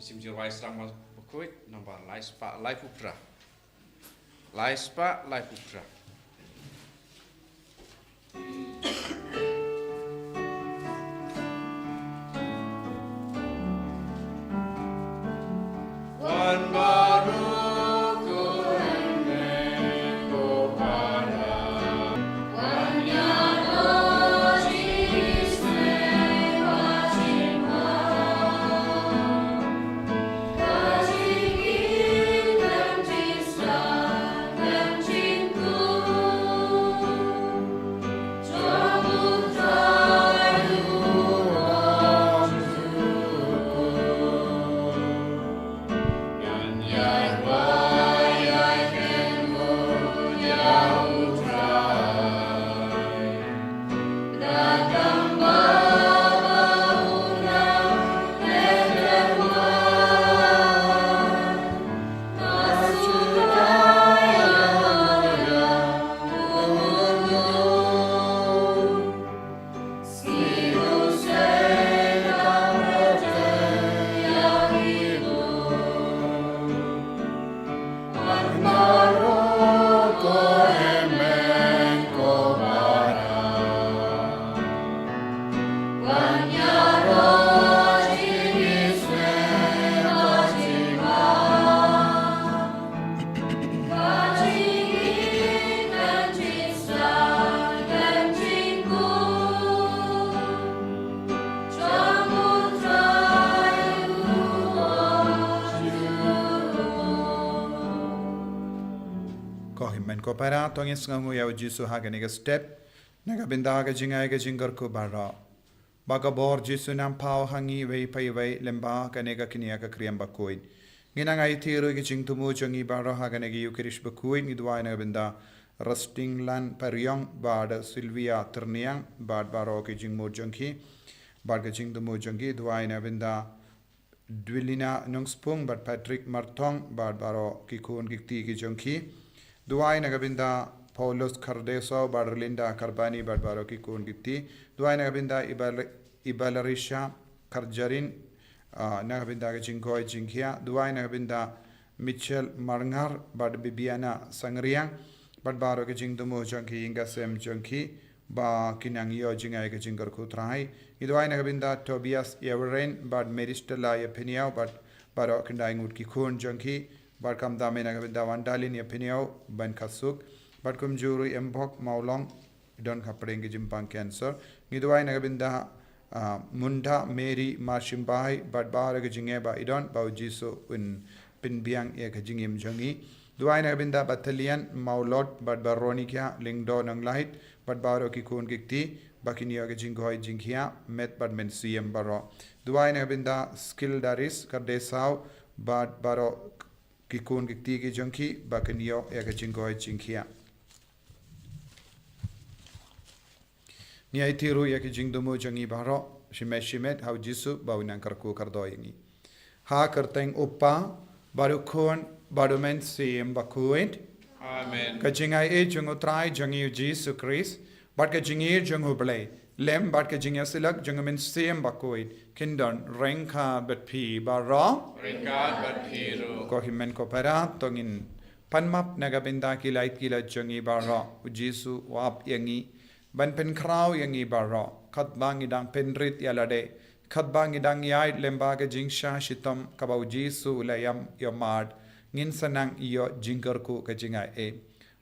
Isim jirai serang Bakhuid nombor Laispa Laipupra. Laispa Laipupra. Wan baru ku hendek ku pada. Wan yano jisme wajima. Kajingin dan jisa dan jingku. Jabut Trai luar juku. Yan yan wayai kenmu jauh Trai. Datang bawa unang letemuan. Masuk raya umum. Siru sedang berjaya hidup. Maroko emen ko bara. Wanyaro jinis menajima. Kajingin dan jisa dan jingku. Jambut rayu Kohimen ko para tongin sngu yaw jisu haganiga step naga bindaga jingai ga jingar ko bara baga bor jisu nam pau hangi wei pai wei lemba kanega kinia ka kriam Bakhuid nginanga itiru gi jingtumu jongi bara haganegi yukirish Bakhuid ngidwai naga binda rusting lan pariong bad Sylvia terniang bad baro ki jingmo jongki bad ga jingtumu jongi dwai naga binda Dwilina nungspung bad Patrick Myrthong bad baro ki kun gikti ki jongki Duai nagabinda Paulus Cardeso Barlinda Carbani Barbaro ki kun gitti Duai nagabinda Ibalarisha Karjarin nagabinda Jingkoi Jinkia Duai nagabinda Mitchell Marngar Bad Bibiana Sangriang Barbaro ki Jingdumu Junki Inga Sem Junki Ba Kinang Yo Jingai ki Jingar ku Trai Duai nagabinda Tobias Everen Bad Meristela Yapiniao Bad Baro Kindai Ngut ki kun Junki Barkam dame nagabinda Wandalin Yapiniao Ban Kasuk Barkum Juru Embok Maulong Don Kapring Jimpang Cancer Niduai nagabinda Munda Mary Marshimbai Bad Bahara Jingeba Idon Bau Jiso Un Pinbiang Ekajingim Jongi Duai nagabinda Battalion Maulot Bad Baronikia Lingdo Nanglahit Bad Baro Kikun Gikti Bakinio Jingoi Jinkia Met Bad Men CM Baro Duai nagabinda Skill Daris Kardesau Bad Baro Kikun Gikti ki Junki Bakinio Ekajingoi Jinkia Niai tiru Yakijingdumu Jungi Baro Shimet Hau Jisu Baunan Karku Kardoyingi Ha Karteng Upa Barukun Badumen Sim Bakhuid Amen. Kajingai e Jungu Trai Jungi Jisu Chris Bat Kajingi Jungu Blay Lem Bat Kajinga Silak Jungamin Sim Bakhuid Kindon Renka Batpi Baro Ringkat berpiru. Kohimen ko para tongin panmap nagabinda kilait kila jungi baro ujisu wap yangi ban pen kraw yangi baro khatbang idang penrit yalade khatbang idang yai lemba ga jingsha shitam kabau jisu layam yomad ngin sanang iyo jingar ku ka jinga e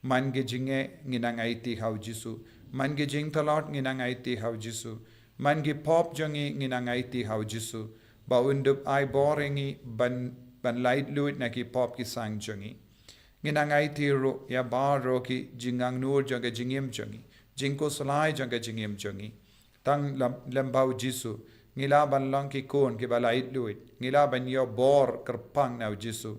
man ge jinge nginang aiti hau jisu man ge jing talot nginang aiti hau jisu man ge pop jungi nginang aiti hau jisu ba undup ai boringi ban light luit na ki pop ki sang jungi nginangai ti ro ya ba ro ki jingang nur jaga jingim jungi jingko salai jaga jingim jungi tang lambau jisu ngila ban lang ki kon ki ba light luit ngila ban yo bor kerpang na jisu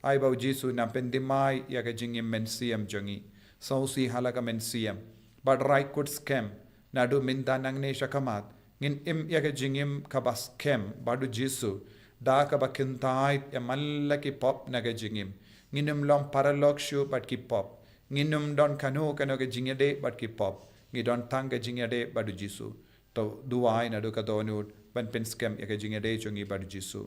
ai ba jisu na pendimai ya ga jingim men siam jungi sausi halaka men siam but right could scam nadu minda nangne shakamat ngin im ya ga jingim kabas kem badu jisu da ka bakintai ya mallaki pop naga jingim nginum long paralog shu but ki pop nginum don kanu kanoga jingade but ki pop ngidon tanga jingade badu jisu to duai na do ka donut ban pen scam ya ga jingade chungi badu jisu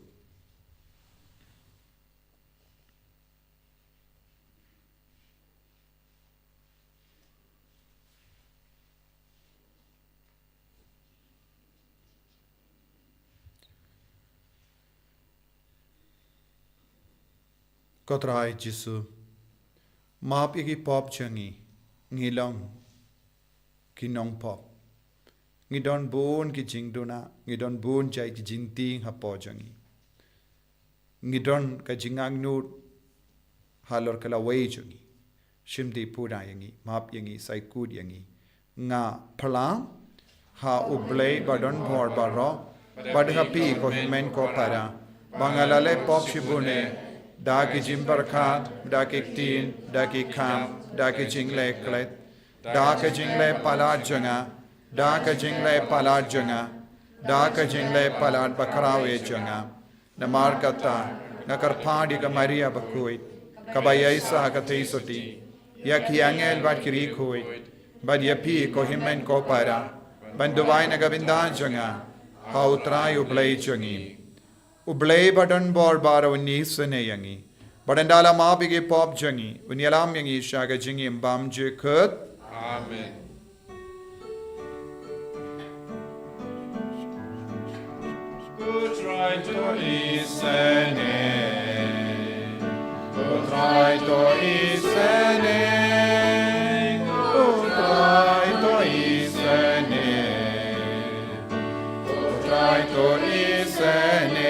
Ko Trai Jisu. Map igi pop changi. Ngilong. Kinong pop. Ngidon bun ki jingduna. Ngidon bun jai ki jinting hapo jangi. Ngidon ka jingang nut. Halor kala way jangi. Shimdi pura yangi. Map yangi. Saikud yangi. Nga palang. Ha ublay badon bor baro. Badhapi ko himen ko para. Bangalale pop shibune. Daki jimbarkat, daki tin, daki kam, daki jingle klet, daki jingle palad janga, daki jingle palad janga, daki jingle palad bakrawe janga, namar kata, nakarpadi ka Maria Bakhuid, kabayaysa ka teisoti, yaki angel bat kiri kuid, bad yapi ko himen ko para, banduway nagabindan janga, hau Trai ublay jangi. Ublay badan bor bara unni sene yangi. Badandala mabige pop jangi. Unyalam yangi shaga jingi mbam je kut. Amen. Go try to isene. Go try to isene. Go try to isene. Go try to isene.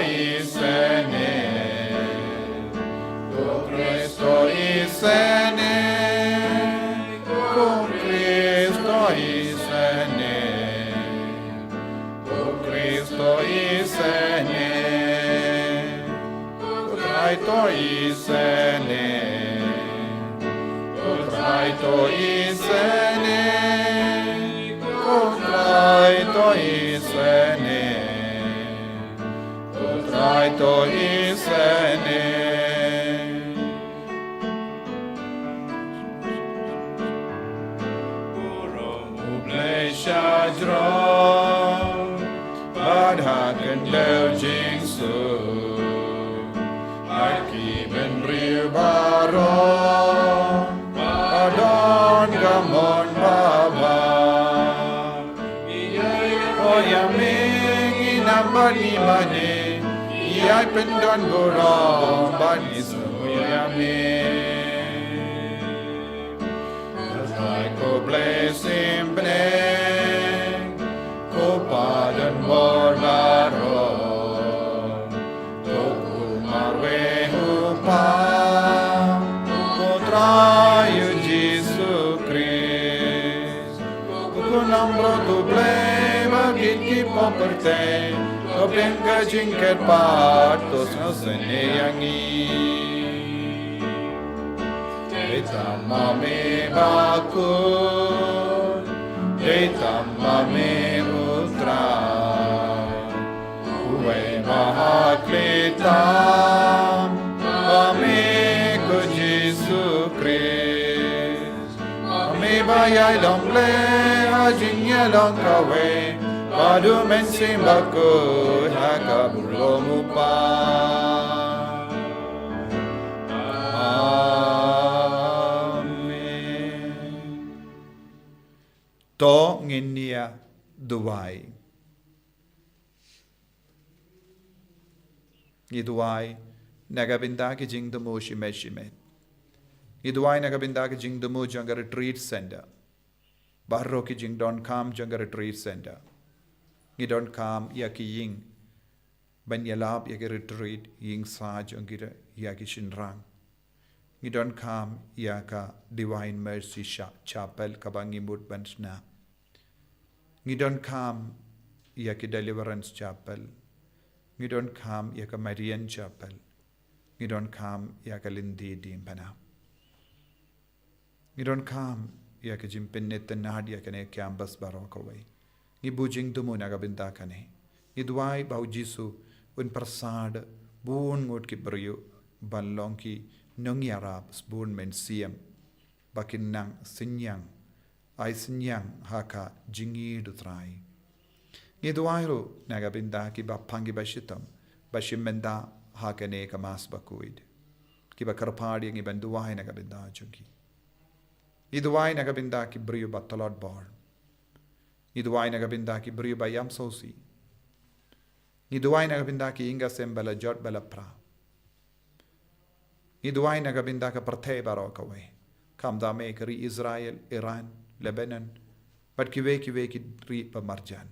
Isene, con Cristo isene, con Cristo isene, con Cristo isene, con Traito isene, con Traito isene, con Traito isene. Trai to isene. Ublay shadron, badhaken del jingsu, aki ben ribaron, badon gamon baba, oyaming inambani mane. I pendon borong banis uyame. Trai ko blessing bne, ko pardon bor baro, ko kumarwe upa, ko Trai Jesu Christ, ko nambro tu ble magit ki poperte. Openka jinker patos nosene yangi. Deita mame bakun, deita mame utra. Uwe mahaklitam, mame ko Jesu Christ. Mame bayay longle, ajinya long kawe. Padu mensim baku hakabulo mupa. Amen. To nginia duway. Iduway nagabinda ki jing dumo shimet. Iduway nagabinda ki jing dumo janga retreat center. Barro ki jing don kam janga retreat center. Ngidon kam yaki ying ban yalab yaki retreat ying saj ongira yaki shinrang. Ngidon kam yaka Divine Mercy Chapel kabangi mut bansna. Ngidon kam yaki Deliverance Chapel. Ngidon kam yaka Marian Chapel. Ngidon kam yaka Lindi dimpana. Ngidon kam yaka jimpinit tanad yaka ne campus barokaway. Ibujing tumu nagabinta kane. Idwai bau Jisu un prasad bun ngut ki brio balong ki nong yarap sbun men siam bakinang sinyang ay sinyang haka jingi du Trai. Idwai ro nagabinta ki bapangi bashitam bashimenda hakane kamas Bakhuid. Ki bakarpadi ng iban duwai nagabinta jungi. Idwai nagabinta ki brio batalod bar. Idway nagabinda ki brio bayam sosi. Ngiduay nagabindaki inga sembala jot bala pra. Ngiduay nagabindaka partay baro kaway. Kam dame kari Israel, Iran, Lebanon. But kiwe ki ri pamarjan.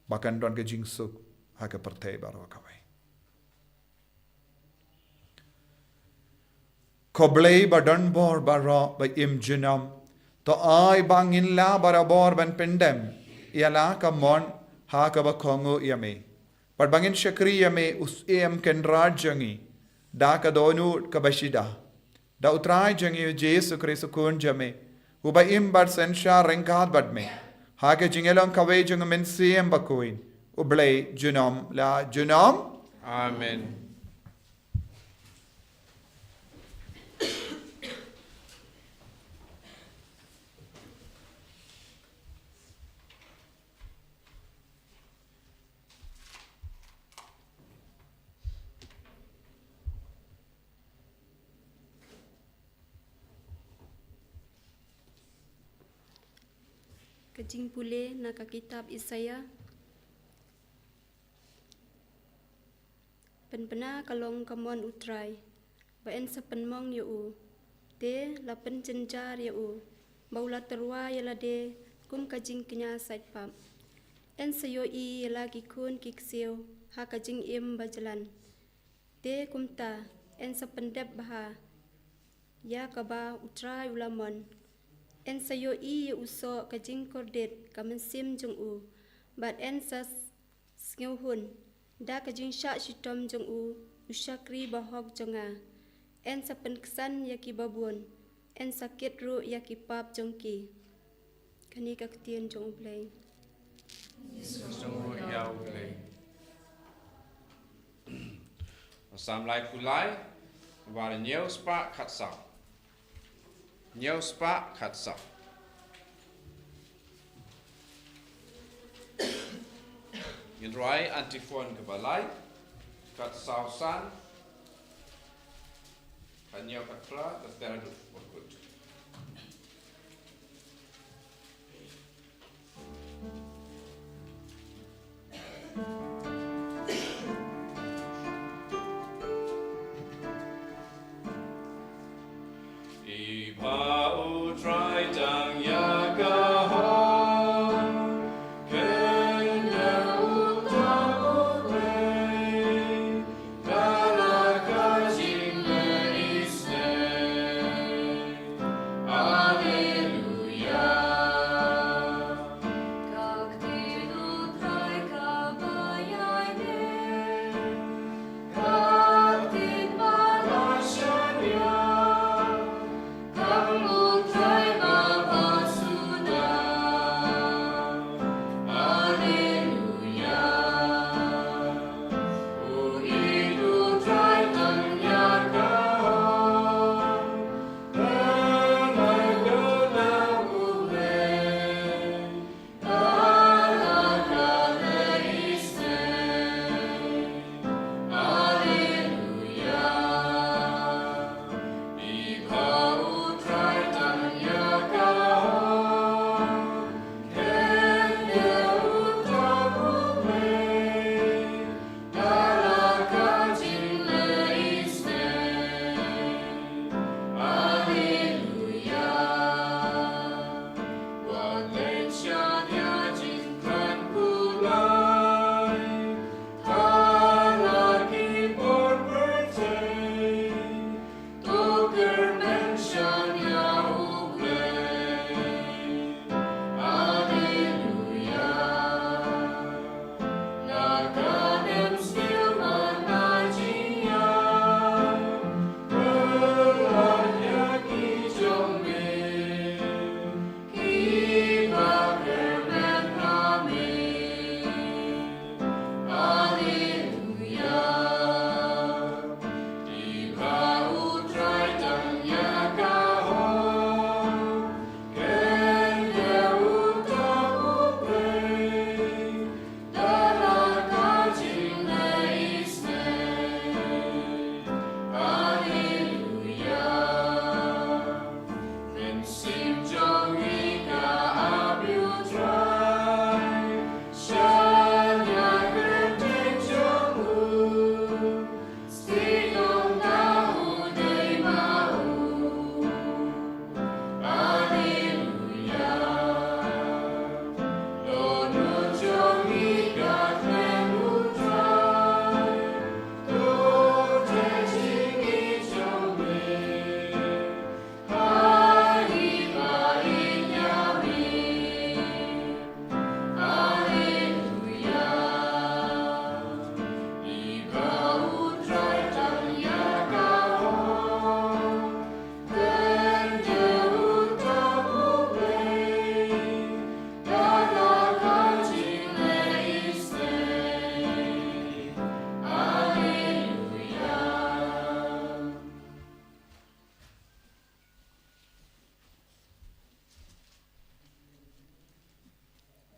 Bakan don ke jingsuk haka partay baro kaway. Koblay ba don bor baro ba im junam. To ay bangin la barabor ban pendem. Iala ka mon haka ba kongo yame. But bangin shakri yame us em kenrad jangi. Da ka donu ka bashida. Da utrai jangi Jesu Kristo kun jame. Uba im bar sensha rengad bad me. Haka jingelong kawe jang men siem Bakhuid. Ublay junam la junam. Amen. Kajing pule na ka kitab Isaya. Penpena kalong kamon utrai. Baen sa penmong yu. Te la penjenjar yu. Baula terwa yala de kum kajing kenya sait pam. En sayo I yala kikun kikseo ha kajing im bajalan. Te kumta en sa pendep baha. Ya kaba utrai ulamon. En sayo I uso kajing kordet kamensim jung u. But en sa sngiuhun. Da kajing syak shitom jung u. Usyakri bahog jonga. En sa penksan yaki babun. En sakit ru yaki pap jongki. Kani kaktian jung ublay. Sungguh ya ublay. Sam lai pulai. Var nhiều spa khát sọc. Nhiều spa khát sọc. Nhân Trai antifon ke balai. Khát sọc san. Nhiều khát pra. Terus du Bakhuid. Trai dang ya kahon, kenya utang ublay, kalaka jing menisne, Alleluia. Как ты, Тrai,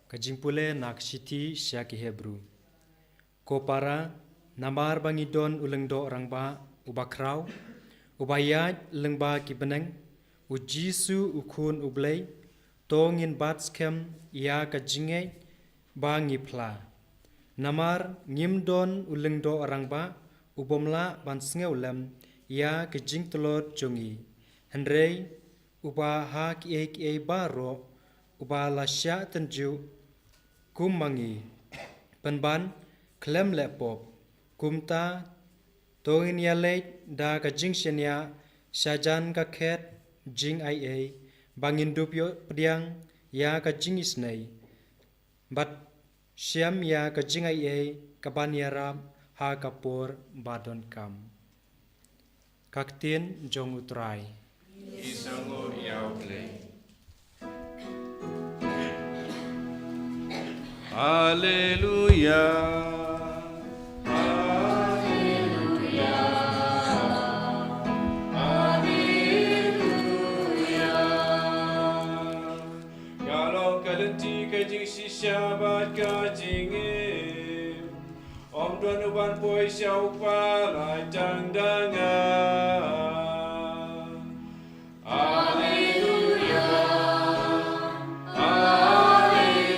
Kajimpule nak siti syaki Hebrew. Ko para namar bangidon ulengdo orang ba ubakrau, ubayat lengba kibeneng, ujisu ukun ublay, tongin batskem ia kajinge bangipla. Namar ngimdon ulengdo orang ba ubomla bansnge ulam ia kajing telot jongi. Henrei uba hak e baro uba lasya tenju kumangi penban klem lepop kumta tongin yalek da ka jing shenya shajan ka khet jing ai bangin dupyo pediang ya ka jing isnai bat syam ya ka jing ai kaban yaram ha kapor badon kam kaktin jong utrai Isango yao play. Hallelujah. Shabbat kajingim Om tuan uban poi siau pa lai jang dangan Hallelujah Hallelujah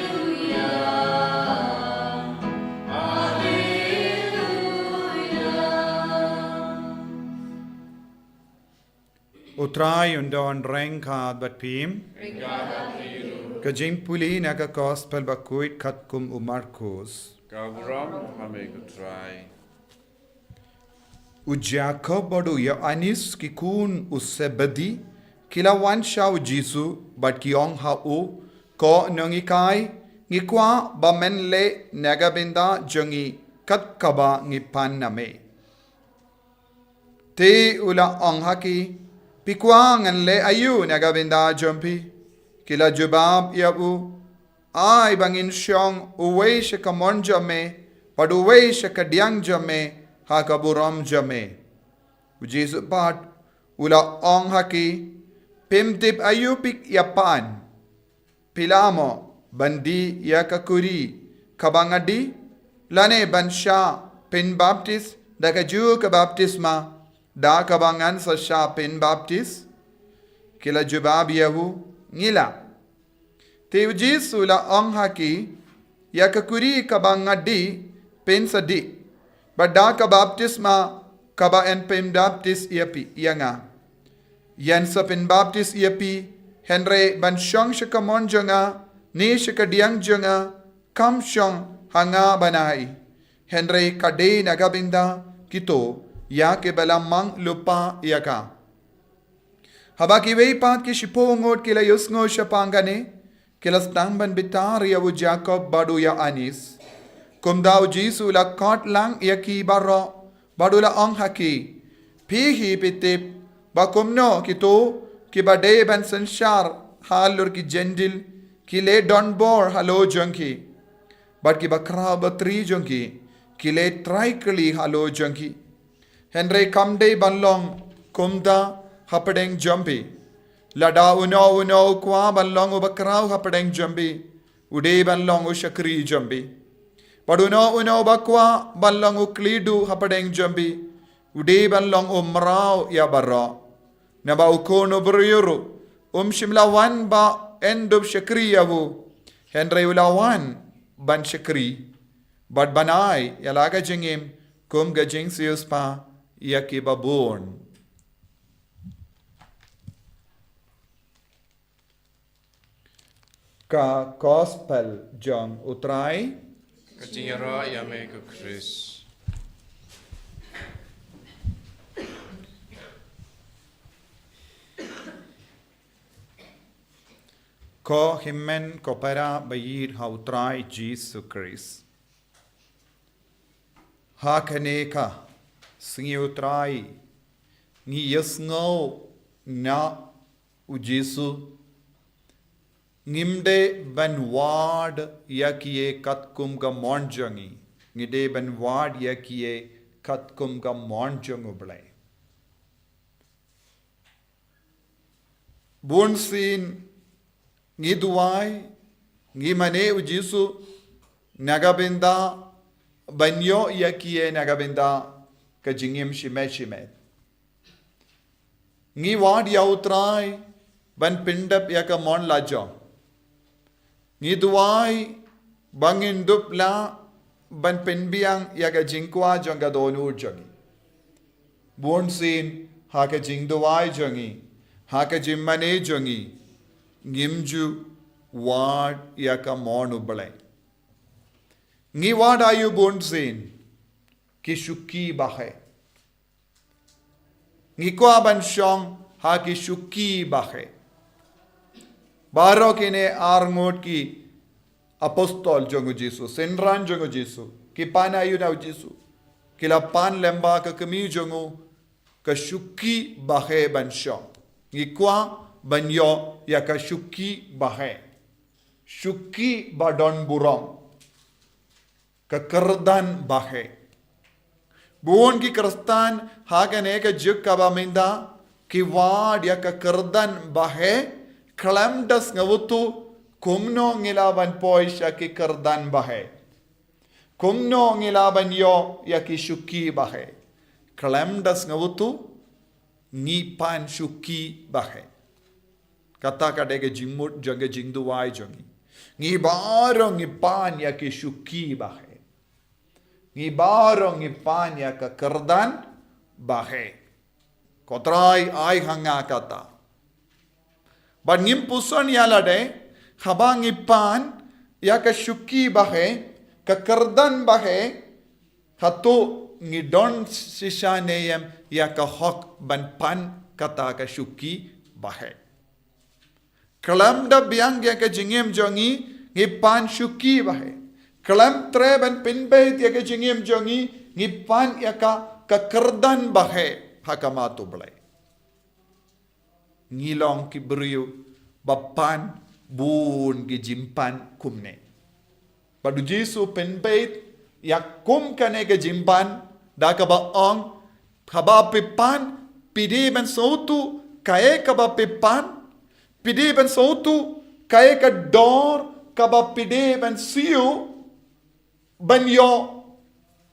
Hallelujah Utrai undon rengkad bat pim. Kajing puli naga gospel Bakhuid katkum Marcus. Kavram hamegu Trai. U Jacob badu ya anis ki kun usse badi kila wan shau Jisu bat kiong ha u ko nongi kai ngi kwa ba men le naga binda jongi kat kaba ngi pan name. Te ula ong haki pikwa ngan le ayu naga binda jompi. Kila jubab yabu ai bangin syong uwei shakamon jame pad uwei shakadiang jame hakaburam jame ujisu pat ula ong haki pimtip ayupik yapan pilamo bandi yakakuri kabangadi lane bansha pin baptist dakaju ka baptisma da kabangan sa sha pin baptist kila jubab yabu ngila te ujisu la ong haki yakakuri kabangadi pensadi bada ka baptisma kaba en pen baptist yapi yanga yan sa pen baptist yapi henre ban shong shakamon jonga ni shakadiang jonga kam shong hanga banai henre kade nagabinda kito ya ke balamang lupa yaka Habaki wei pat ki shipongot kila yusngo shapangane kila stamban bitar ya u Jacob badu ya anis kumda u Jisu la kot lang yaki baro badu la ong haki pihi pitip bakumno kito ki bade ban sanshar halur ki jendil ki le don bor halo jonki but ki bakra batri jonki ki le trai kli halo jonki henry kamde banlong kumda hapadeng jumbi lada uno kwa banlong ubakrau hapadeng jumbi ude banlong ushakri jumbi paduno bakwa banlong uklidu hapadeng jumbi ude banlong umrau ya barra naba ukono bryuru shimlawan ba endub shakri yavu henry ulawan ban shakri bad banai yalaga jingim kum gajing sius pa yakibabun ka gospel John utrai Kajingara yamegu Chris. ko himmen ko para bayir ha utrai Jesus Christ ha kaneka Sngi utrai ngi yesngo na u Jesu ngimde ban ward yakiye katkum ga monjangi ngide ban ward yakiye katkum ga monjangu blai bun sin ngiduai Ngi mane ujisu nagabenda banyo yakie nagabenda kajingim shimet. Ngi wad yautrai ban pindap yaka mon lajo. Ngi duwai bangin dupla ban penbiang yaka jingkwa jonga donur jongi. Bonsin haka jingduwai jongi. Haka jimmane jongi. Ngimju wad yaka mon ubale. Ngi wad ayu bonsin kishuki bahe. Ngi kwa ban shong haki shuki bahe. Baro kine arngot ki apostol jongu Jisu, senran jongu Jisu, ki pan ayu na Jisu, ki la pan lemba ka kami jongu ka shuki bahe ban shong. Ngi kwa ban yo ya ka shuki bahe. Shuki badon burong. Ka kerdan bahe. Buon ki kristan hagane ka juk kabaminda ki wad ya ka kerdan bahe klamdas ngawutu kumno ngilaban poisha ki kerdan bahe. Kumno ngilaban yo ya ki shuki bahe. Klamdas ngawutu ngipan shuki bahe. Kata kadege jingmut jange jingduwai jangi. Ngi barong ngipan ya ki shuki bahe. Ngi barong ngipan ya ka kerdan bahe. Kotrai ay hanga kata. But ngimpuson yalade habang ipan ya ka shuki bahe ka kerdan bahe hatu ngidon sishaneyem ya ka hok ban pan kata ka shuki bahe. Kalam da biang ya ka jingem jongi ngipan shuki bahe. Kalam tre ban pinbait ya ka jingem jongi ngipan ya ka kerdan bahe hakamatu blay. Ngilong ki beriu bapan bun ki jimpan kumne. Badu Jisu penbait yak kum kane ke jimpan da ka ba ong kaba pipan pidi ban sautu kae kaba pipan pidi ban sautu kae ka dor kaba pidi ban siu ban yo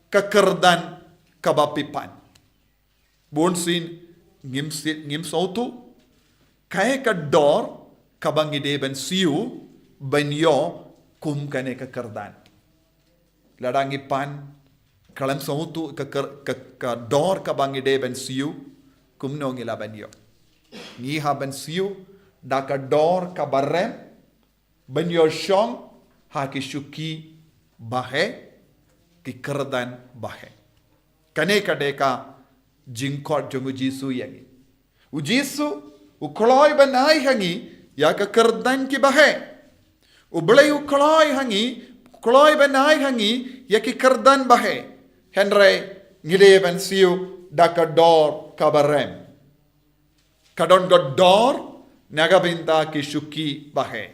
ka kerdan kaba pipan. Bun sin ngim sautu kae ka dor kabang ide ban siu ban yo kum kane ka kerdan. Ladang ipan kalam sautu ka dor kabang ide ban siu kum no ngila ban yo. Ngi ha ban siu da ka dor ka barrem ban yo shong ha ki shuki bahe ki kerdan bahe. Kane ka deka jingkot jongu Jisu yangi. U Jisu ukloi banai hangi ya ka kerdan ki bahe. Ublay ukloi hangi kloi banai hangi ya ki kerdan bahe. Henry ngide ban siu da ka dor ka barem. Kadon go dor naga binta ki shuki bahe.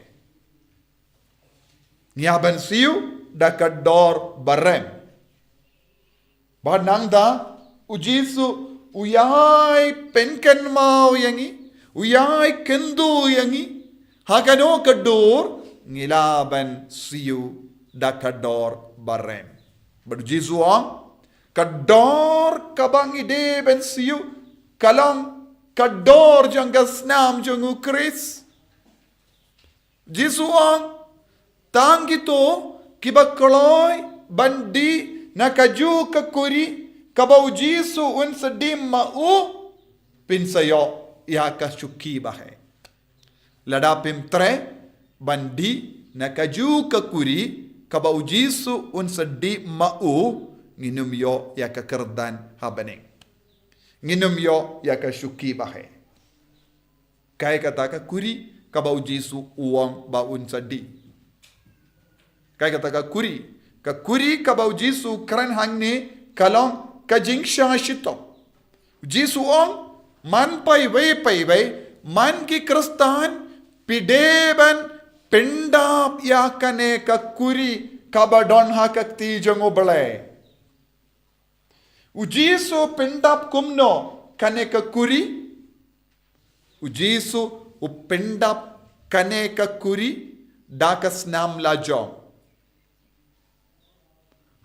Nia ban siu da ka dor barem. Ba nangda u Jisu uyai penken mau yangi uyai kendu yangi hakano kador ngilaban siu da kador barem. Badu Jisu ang kador kabang ide ben siu kalong kador jangga snam jangu Chris. Jisu ang tangito kibakloi bandi nakaju kakuri kabau Jisu un sedim mau pinsayo ya ka shuki bahe. Ladapim tre bandi nakaju kakuri kabau Jisu un sedim mau nginum yo ya ka kerdan habaneng. Nginum yo ya ka shuki bahe. Kai kata ka kuri kabau Jisu uang ba un sedi. Kai kata ka kuri kabau Jisu kran hangne kalong kajing shashito. Jisu ong man pai wei man ki kristan pideban pendap yakane ka kuri kabadon hakakti jango bale. Ujisu pendap kumno kane ka kuri. Ujisu upendap kane ka kuri dakas nam la jong.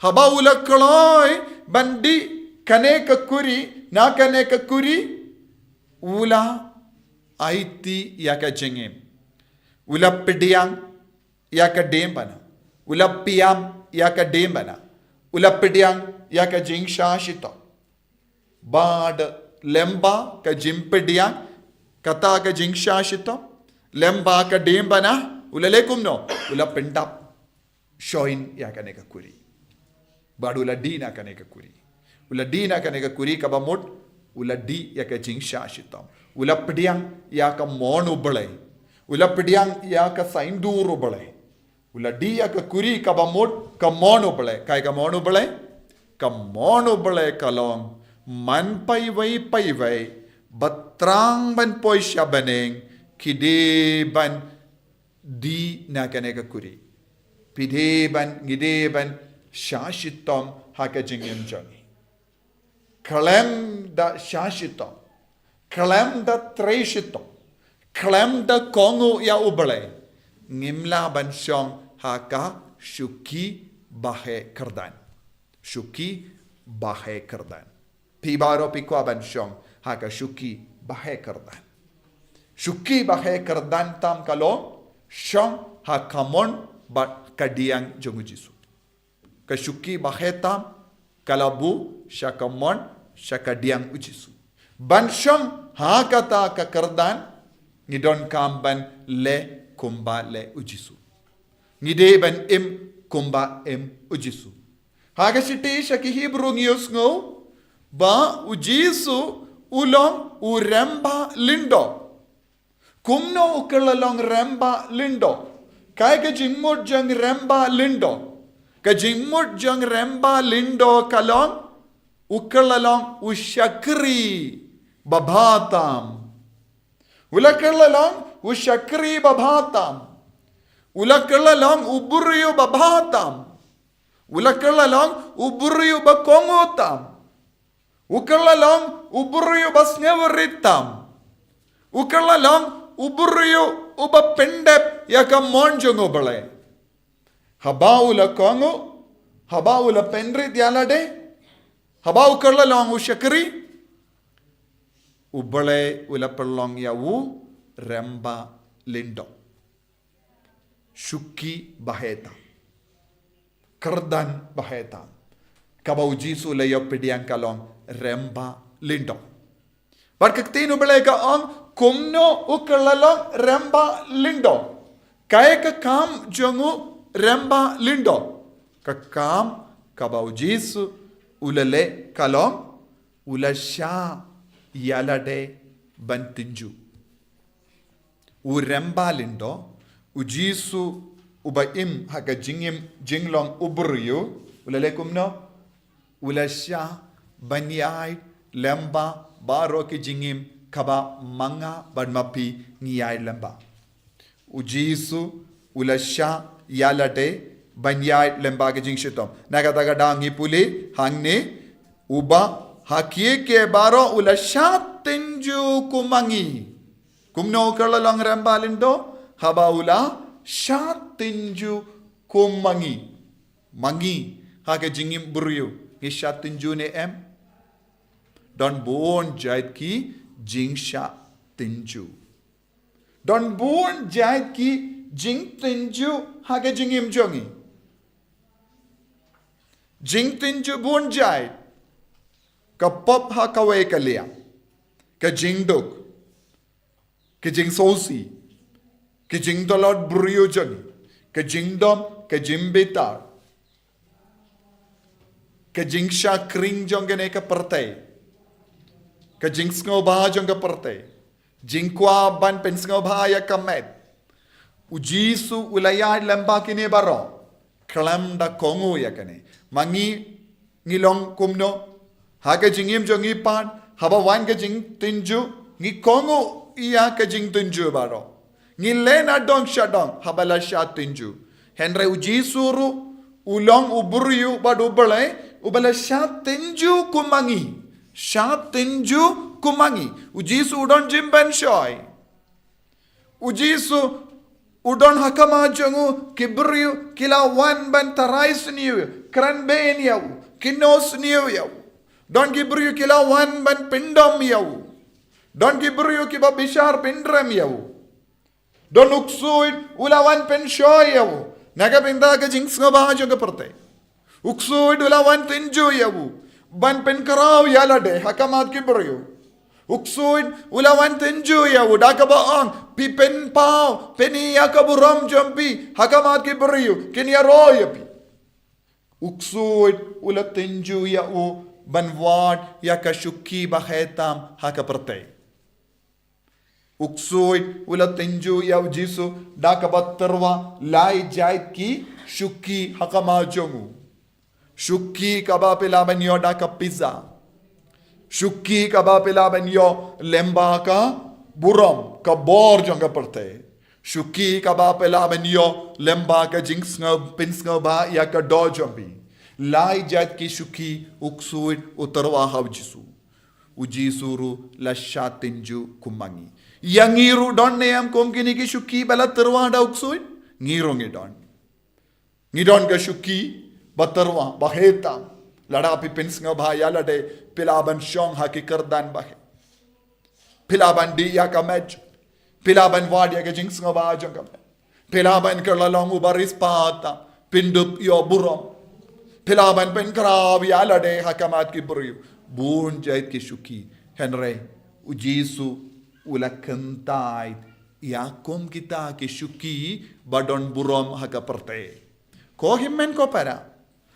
Haba ula kloy bandi kaneka kuri na kaneka kuri ula aiti yaka jengem. Ula pediang yaka dembana. Ula piam yaka dembana. Ula pediang yaka jing shashito. Bad lemba ka jimpediang kata ka jing shashito. Lemba ka dembana. Ula lekum no. Ula pendap shoin yaka neka kuri. Badu ula di na kaneka kuri. Ula di na kaneka kuri kabamut ula di yaka jing shashitam. Ula pediang yaka monu bale. Ula pediang yaka sainduru bale. Ula di yaka kuri kabamut ka monu bale. Kai ka monu bale? Ka monu bale kalong man pai vai batrang ban poi shabaneng kide ban di na kaneka kuri. Pide ban ngide ban shashitam haka jingim jangi. Kalem da shashitam. Kalem da treishitam. Kalem da kongu ya ubale. Ngimla ban shong haka shuki bahe kardan. Shuki bahe kardan. Pibaro pikwa ban shong haka shuki bahe kardan. Shuki bahe kardan tam kalong shong hakamon bat kadiang jongu jisu. Kashuki bahetam kalabu shakamon shakadiang ujisu. Bansham hakata kakardan ngidon kamban le kumba le ujisu. Ngide ban im kumba im ujisu. Hagashiti shaki Hebrew ngiyos ngo ba ujisu ulong uremba lindo. Kumno ukalalong remba lindo. Kaya ka jingmod jang remba lindo. Kajimut jang remba lindo kalong ukalalong ushakri babatam. Ulakalalong ushakri babatam. Ulakalalong uburyo babatam. Ulakalalong uburyo bakongotam. Ukalalong uburyo basnevaritam. Ukalalong uburyo ubapendep yakamonjong ubale. Habaula kongo, habaula penrit yalade, habau kerlalong ushakri, ubale ula perlong yawu remba lindo. Shuki baheta, kerdan baheta, kabau jisu layo pediang kalong remba lindo. Barkaktinu ubale ka ang kumno ukerlalong remba lindo, kaya ka kam jongu remba lindo. Kakam kabau jisu ulale kalong ulasha yalade bantinju. U remba lindo ujisu ubaim haka jinglong uburyu ulale kumno ulasha banyai lemba baro ki jingim kaba manga badmapi ngiyai lemba. Ujisu ulasha yalade banyai lembaga jingshitom nagadaga dangi puli hangne uba hakie ke baro ula shatinju kumangi kumno kalalang rembalindo haba ula shatinju kumangi mangi hake jingim buryu ki shatinju ne em don bon jait ki jingsha tinju don bon jait ki jing tinju hage jingim jongi. Jing tinju bun jai. Ka pop ha kawe kalia. Ka jing duk. Ka jing sosi. Ka jing dolot brio jongi. Ka jing dom. Ka jing bitar. Ka jing sha kring jongane ka partay. Ka jing sngo ba jonga partay. Jing kwa ban pen sngo ba ya kamet. Ujisu ulayad lemba kini baro. Kalam da kongu yakane. Mangi ngilong kumno. Haga jingim jongi pan. Haba wan ka jing tinju. Ngi kongu iya ka jing tinju baro. Ngi lena dong shadong. Habala sha tinju. Henry ujisuru ulong uburyu badubale. Ubala sha tinju kumangi. Sha tinju kumangi. Ujisu udon jimben shoy. Ujisu Udon hakama jongu kibriu kila wan ban tarais niu kran ben yau kinos niu yau. Don kibriu kila wan ban pindom yau. Don kibriu kiba bishar pindram yau. Don uksuid ulawan penshoy yau. Naga pinda ka jinx ngaba jonga perte. Uksuid ulawan tenjo yau. Ban penkarau yalade hakamat kibriu. Uksuid ulawan tenju ya udaka baang pi pen pau peni yakaburam jampi hakamat ki beriu kenya roya pi. Uksuid ula tenju ya u banwad yakashuki bahetam hakaperte. Uksuid ula tenju ya u jisu daka batterwa lai jait ki shuki hakamat jongu. Shuki kabapila banyo daka pizza. Shuki kaba pilaban yo lemba ka buram ka bor jonga perte. Shuki kaba pilaban yo lemba ka jinx nga pins nga ba ya ka do jombi. Lai jat ki shuki uksuid utarwa hav jisu. Ujisuru la shatinju kumangi. Yangiru don neam komkini ki shuki bala tarwa da uksuid. Ngiro ngidon. Ngidon ka shuki batarwa bahetam. Lada pi pins nga ba ya lade pilaban shong haki kardan bahe. Pilaban di ya ka mej. Pilaban wad ya ka jinx nga ba jong ka. Pilaban ka lalong ubaris pata. Pindup yo burom. Pilaban pen krab ya lade hakamat ki buriu. Bun jait ki shuki. Henry ujisu ula kentai. Ya kom kita ki shuki badon burom haka perte. Ko himmen ko para.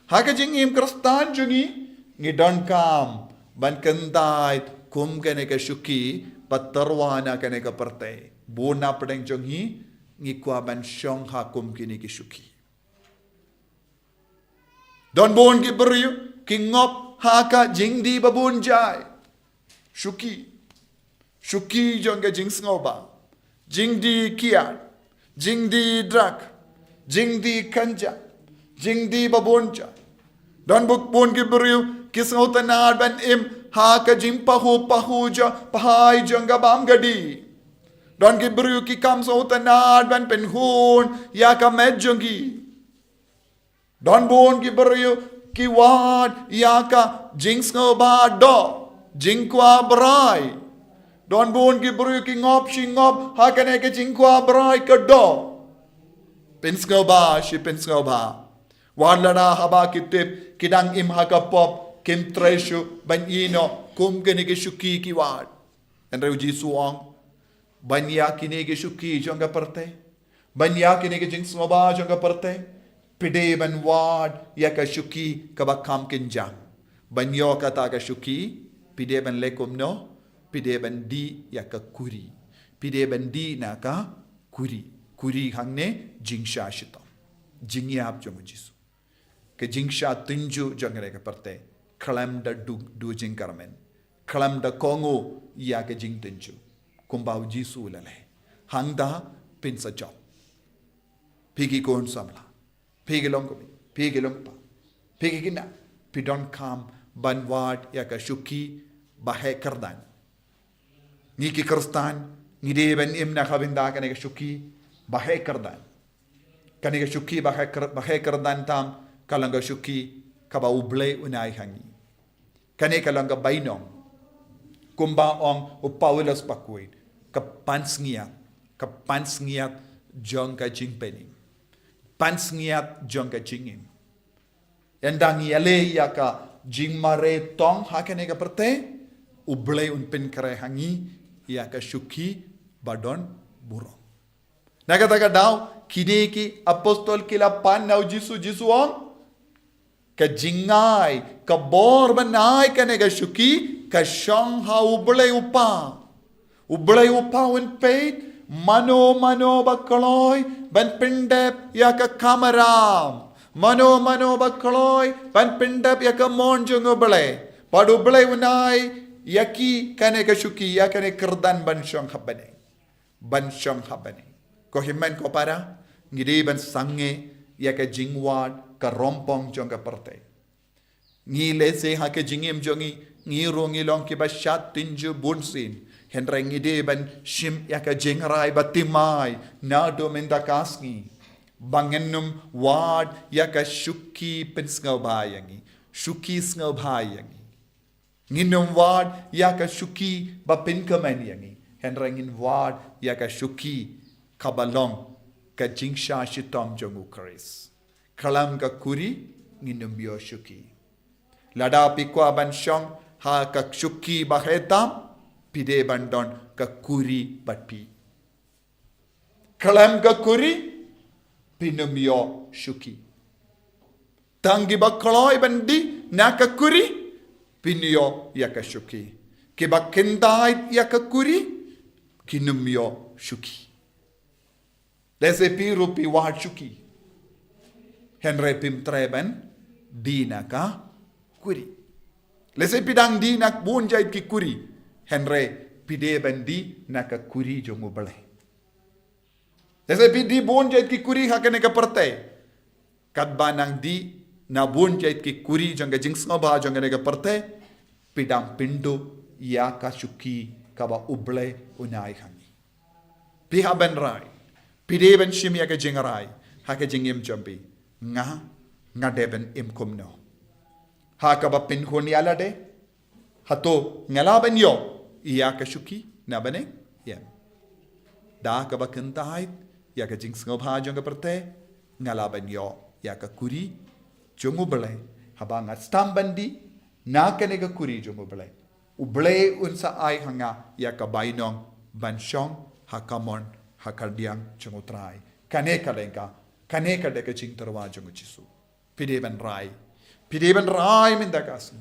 Haka jingim kristan jungi ngidon kam ban kentai kum kene ka shuki patarwana kene ka perte bona pedeng jongi ngikwa ban shong ha kum kini ki shuki don bon ki beriu ki ngop haka jingdi babun jai shuki jonga jings ngoba jingdi kiat jingdi drak jingdi kanja jingdi babunja don buk pun ki beriu kisau tanad ban im ha ka jim pahu ja pahai janga bam gadi don ki beriu ki kam sau tanad ban pen hun ya ka med jongi don bon ki beriu ki wad ya ka jings ngo ba do jingkwa brai don bon ki beriu ki ngop shingop ha ka ne ke jingkwa brai ka do pensgo ba shi pensgo ba Walana haba kitip kidang im hakapop kim treshu banyino kum kini shuki ki wad. And reuji suang banya kini shuki jonga parte. Banya kini jing smoba jonga parte. Pide ban wad yaka shuki kabakam kinjang. Banyo kata ka shuki pide ban lekum no pide ban di yaka kuri. Pide ban di naka kuri. Kuri hangne jingsha shita. Jingyap jonga jisu. Ke jingsha tunju jangre ke parte kalam da du jing karmen kalam da kongo ya ke jing tunju kumbau jisu lale hangda pinsa job pigi kon samla pigi longkomi pigi longpa pigi kina pidon kam banwad ya ka shuki bahe kardan ni ki kristan ni de ben imna khabinda kane ke shuki bahe kardan kane ke shuki bahe kardan tam kalanga shuki kaba uble unai hangi kane kalanga bainong kumba ong upawilus Bakhuid kapansngiat jong ka jingpening pansngiat jong ka jingim endang yale ya ka jingmare tong hakane ka perte uble un pen kare hangi ya ka shuki badon burong nagata daw kideki apostol kila pan nau jisu ong ka jingai ka bor banai kane ka shuki ka shong ha uble upa un peit mano bakaloy ban pindep ya ka kamaram mano bakaloy ban pindep ya ka monjong uble pad uble unai yaki kane ka shuki ya kane kerdan ban shong habane ko himmen ko para ngide ban sange ya ka jingwad ka rompong jong ka parte ngi lese ha ke jingim jongi ngi rongi long ki ba shat tinju bunsin Henry ngide ban shim yaka jingrai batimai na domendakasngi. Bangenum wad yaka shuki pensngau bayangi. Shuki sngal bayangi. Nginum wad yaka shuki bapinkaman yangi. Henry ngin wad yaka shuki kabalong ka jingsha shitom jongu karis. Kalam ka kuri nginum yo shuki. Lada pikwa ban shong ha ka shuki bahetam pide bandon ka kuri batpi. Kalam ka kuri pinum yo shuki. Tangi bakaloi bandi naka kuri pinyo yaka shuki. Kiba kendait yaka kuri kinum yo shuki. Lese piru pi wahad shuki. Henry pim treben dina ka kuri. Lese pidang dina bunjait ki kuri. Henry pide bandi naka kuri jongu bale. Lese pidi bunjait ki kuri hakane ka parte. Kadbanang di na bunjait ki kuri jonga jingsnga ba jonga ne ka parte. Pidang pindo ya ka shuki kaba uble unai hangi. Piha ben rai. Pide ben shim ya ka jingarai. Haka jingim jambi. Nga deben im kumno. Haka ba pinhun yala de. Hato ngalaban yo. Iya ka shuki na bane. Yem. Da ka ba kentahit. Ya ka jingsnga ba jonga parte. Ngalaban yo. Ya ka kuri. Jongu bele. Haba nga stambandi. Na ka nega kuri jongu bele. Uble unsa ay hanga. Ya ka bainong. Bansyong. Hakamon. Hakardiang jongu trai. Kane ka lengka. Kane ka deka jing terwa jongu jisu. Pide ban rai. Pide ban rai minda kasni.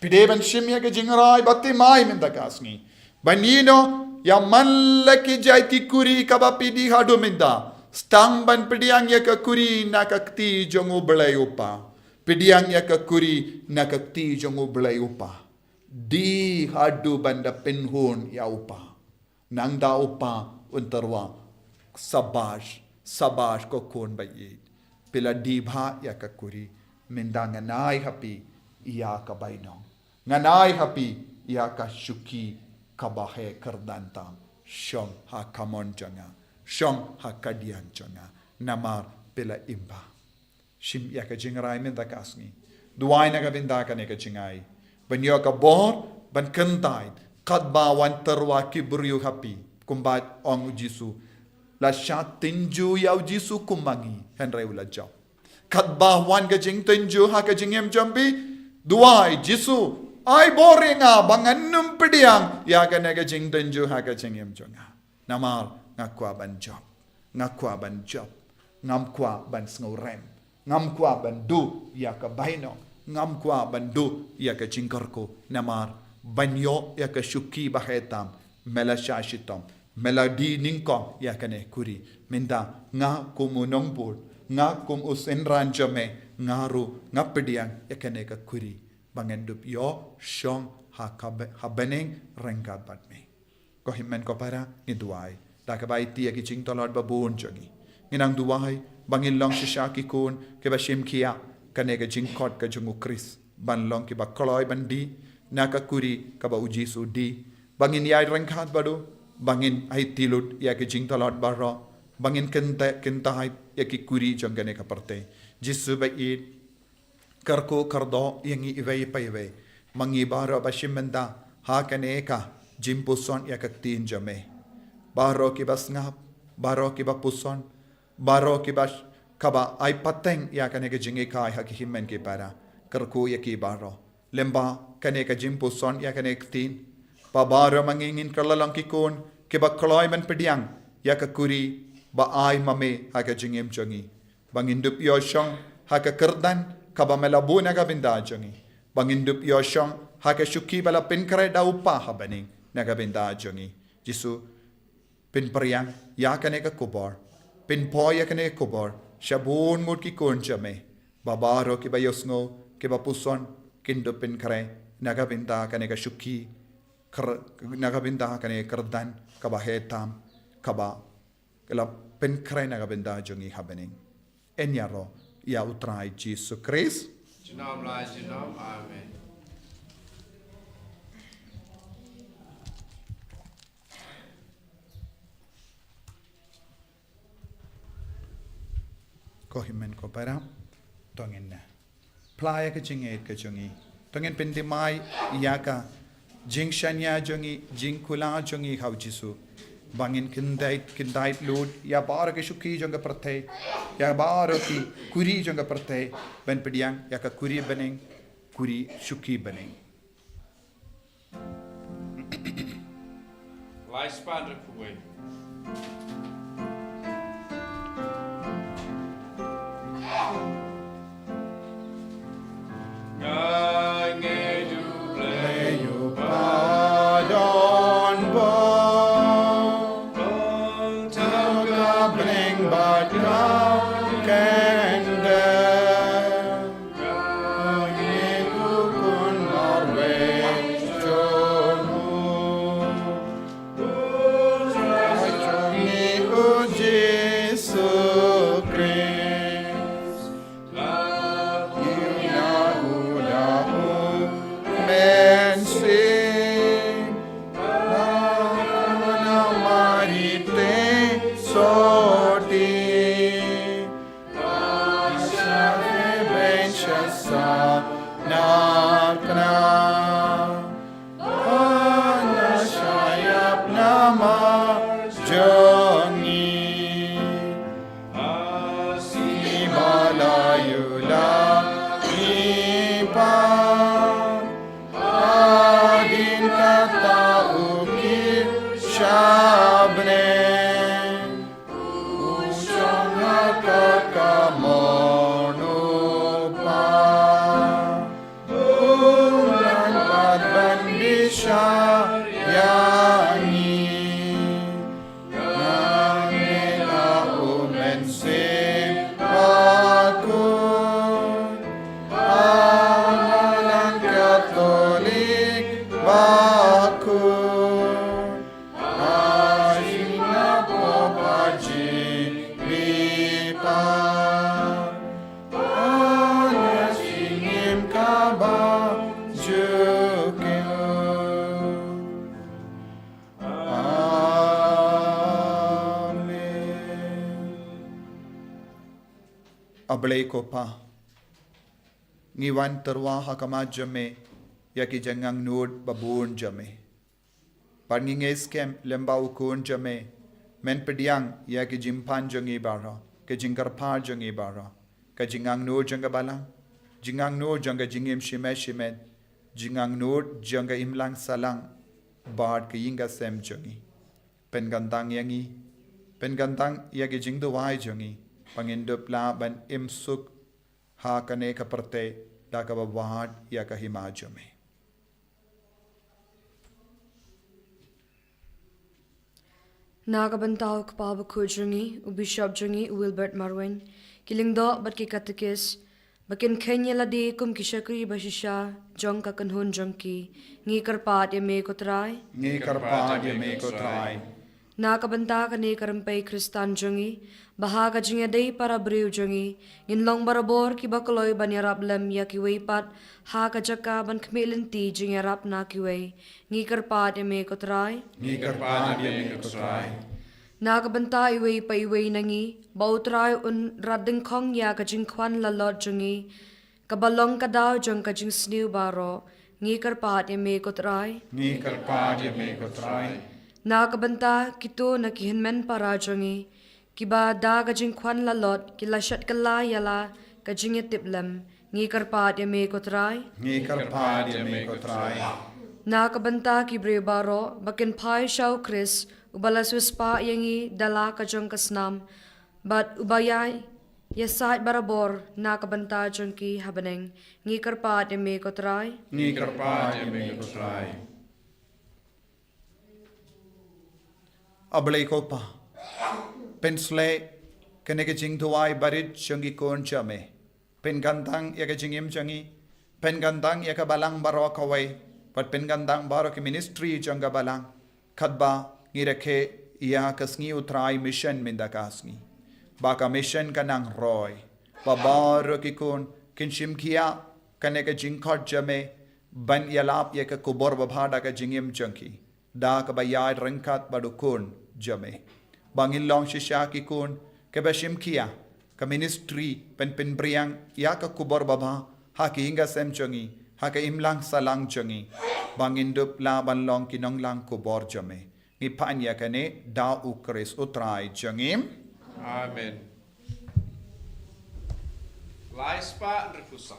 Pide ban shimya ka jing rai. Bati mai minda kasni. Banino. Ya mallaki jai ki kuri kaba pidi hadu minda. Stang ban pidiang ya ka kuri na kakti jongu belai upa. Pidiang ya ka kuri na kakti jongu belai upa. Di hadu banda penhun ya upa. Nangda upa unterwa. Sabash ko kon bayid. Pila dibha ya ka kuri. Minda nganai hapi ya ka bainong. Nganai hapi ya ka shuki kabahe kardanta. Shong ha kamon janga. Shong hakadian jonga namar pela imba. Shim yaka jingrai min dakasni. Duai naga bindaka neka jingai. Ban yoka bor ban kentai. Kadba wan terwa kibru happy. Kumbat ong jisu. La shat tinju yau jisu kumangi. Henry ula job. Kadba wan ka jing tinju ha ka jingem jambi. Duai jisu. Ay boringa bangan numpidiang. Yaka neka jing tinju ha ka jingem jonga. Namar. Ngakwa ban job. Ngakwa ban job. Ngamkwa ban sngorem. Ngamkwa ban du ya ka baino. Ngamkwa ban du ya ka jingkarko. Namar banyo ya ka shuki bahetam. Mela shashitom. Mela di ningkong ya ka ne kuri. Minda nga kumunong bul. Nga kum usen ranjame. Ngaru ngapediang ya ka ne ka kuri. Bangendup yo shong habeneng rengkat batme. Ko himmen ko para niduai. Dakabai tia ki ching tolad babun jongi. Nginang duwai bangin long shishaki kun ke ba shim kia kanega jing kot ka jungu kris ban long ki ba koloi bandi naka kuri ka ba uji su di bangin yai rengkhat badu bangin ai tilut ya ki jing tolad barro bangin kenta hai ya ki kuri jongane ka parte jisu ba it karko kardo yangi iwei pa iwei mangi baro ba shimenda ha kaneka jimpuson ya ka tin jame baro ki bas ngap, baro ki ba puson, baro ki bas kaba ay pateng ya kane ka jingi kai ha ki himmen ki para karku ya ki baro lemba kane ka jim puson ya kane tin pa baro mangingin kalalang ki kun ki ba kloy man pediang ya ka kuri ba ay mame ha ka jingim jongi bangindup yo shong ha ka kerdan kaba melabuna ka binda jongi bangindup yo shong ha ka shuki bala pinkare da upa ha baning na ka binda jongi jisu pin periang ya kane ka kubor pin po ya kane kubor shabun mut ki kon jame babaro ki bayosngo ki bapuson kindo pin kare naga binda kane ka shuki naga binda kane kerdan ka bahetam ka ba kala pin kare naga binda jongi habening enyaro ya utrai Jesus Christ Jinom la jinom. Amen. ko himen ko para tongin na playa ka jingit ka jungi tongin pendimai yaka jing shanya jungi jing kula jungi hau jisu bangin kindai load ya bar ke shuki jonga prathe ya bar ki kuri jonga prathe ben pediang ya ka kuri beneng kuri shuki beneng Lai spadra kuwe. Ablay ko pa. Ngiwan terwa hakama jame yaki jangang nod babun jame. Parninges kem lemba ukun jame men pediang yaki jimpan jangi bara ke jingar pa jangi bara ke jingang nod janga balang jingang nod janga jingim shime jingang nod janga imlang salang bard ke yinga sem jangi pengandang yaki jingdo wai jangi pangindup la ban imsuk ha kane kaparte da ka bawad ya ka himajame Nagabantao kpa Bakhuid jungi u Bishop jungi u Wilbert Marwin kilingdo bat ki katekis bakin khenya ladi kum kishakri bashisha jong ka kanhun jongki ngi karpat ye me ko Trai Nakabanta ka ne karampay Kristan jungi bahaga jungi day para briu jungi ginlong barabor ki bakaloy banyarap lem ya ki pat ha ka jaka ban kmilinti jungi rap na ki ngi karpat ye me ko Trai Nakabanta iway pa iway nangi bautray un rading kong ya ka jingkwan lalot jungi kabalong ka daw jong ka jing sniw baro ngi karpat ye me ko Trai Nakabanta kito na kihinmen para jungi kiba da ka jingkwan lalot kilashat kala yala ka jing tiplem ngi karpat ye me ko Trai Nakabanta ki bre baro bakin pai shaw Chris ubalaswis pa yangi dala ka jong kasnam but ubayay yasait barabor nakabanta jong ki habaneng ngi karpat ye me ko Trai Ablay ko pa pensle kaneke jing duwai barit jangi kon jame pengandang ya ka jingim jangi pengandang ya ka balang baro kawai but pengandang baro ki ministry janga balang khadba ngirake ya kasngi utrai mission minda kasngi baka mission kanang roy babaro ki kun kinshim kia kaneke jingkhot jame ban yalap ya ka kubor babhada ka jingim janki da ka bayai rangkat badukun jame bangin long shisha ki kun ke bashim kia ka ministry pen briang ya ka kubor baba ha ki hinga sem chongi ha ka imlang salang chongi bangin dup la ban long kinong lang kubor jame ngi panya kane da ukris utrai chongim Amen. Laispa refusa.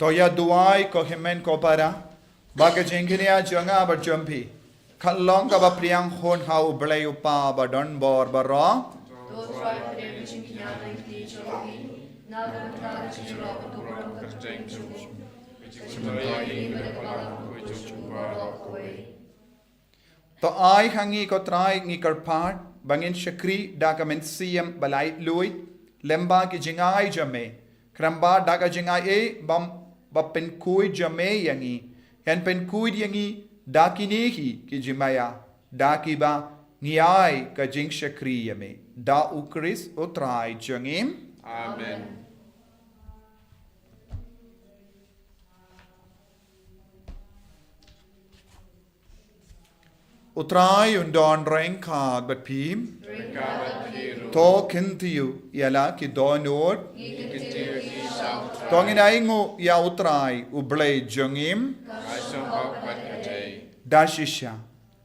Toya duai ko himen ko para baga jengkinia jonga ba jumpi khalong ka ba priang hon hau blai upa ba don bor ba ro to ai hangi ko trai ngi karpat bangin shakri da ka men siem balai lui lemba ki jingai jame kramba da ka jingai e bam ba pen kui jame yangi yan pen kui yangi da kinehi ki jimaya da ki ba ngiai ka jing shakri yame da ukris o trai jangim Amen. Utrai undon rengkad bat pim to kintiu yala ki donor tongin aingu ya utrai ublay jangim dashisha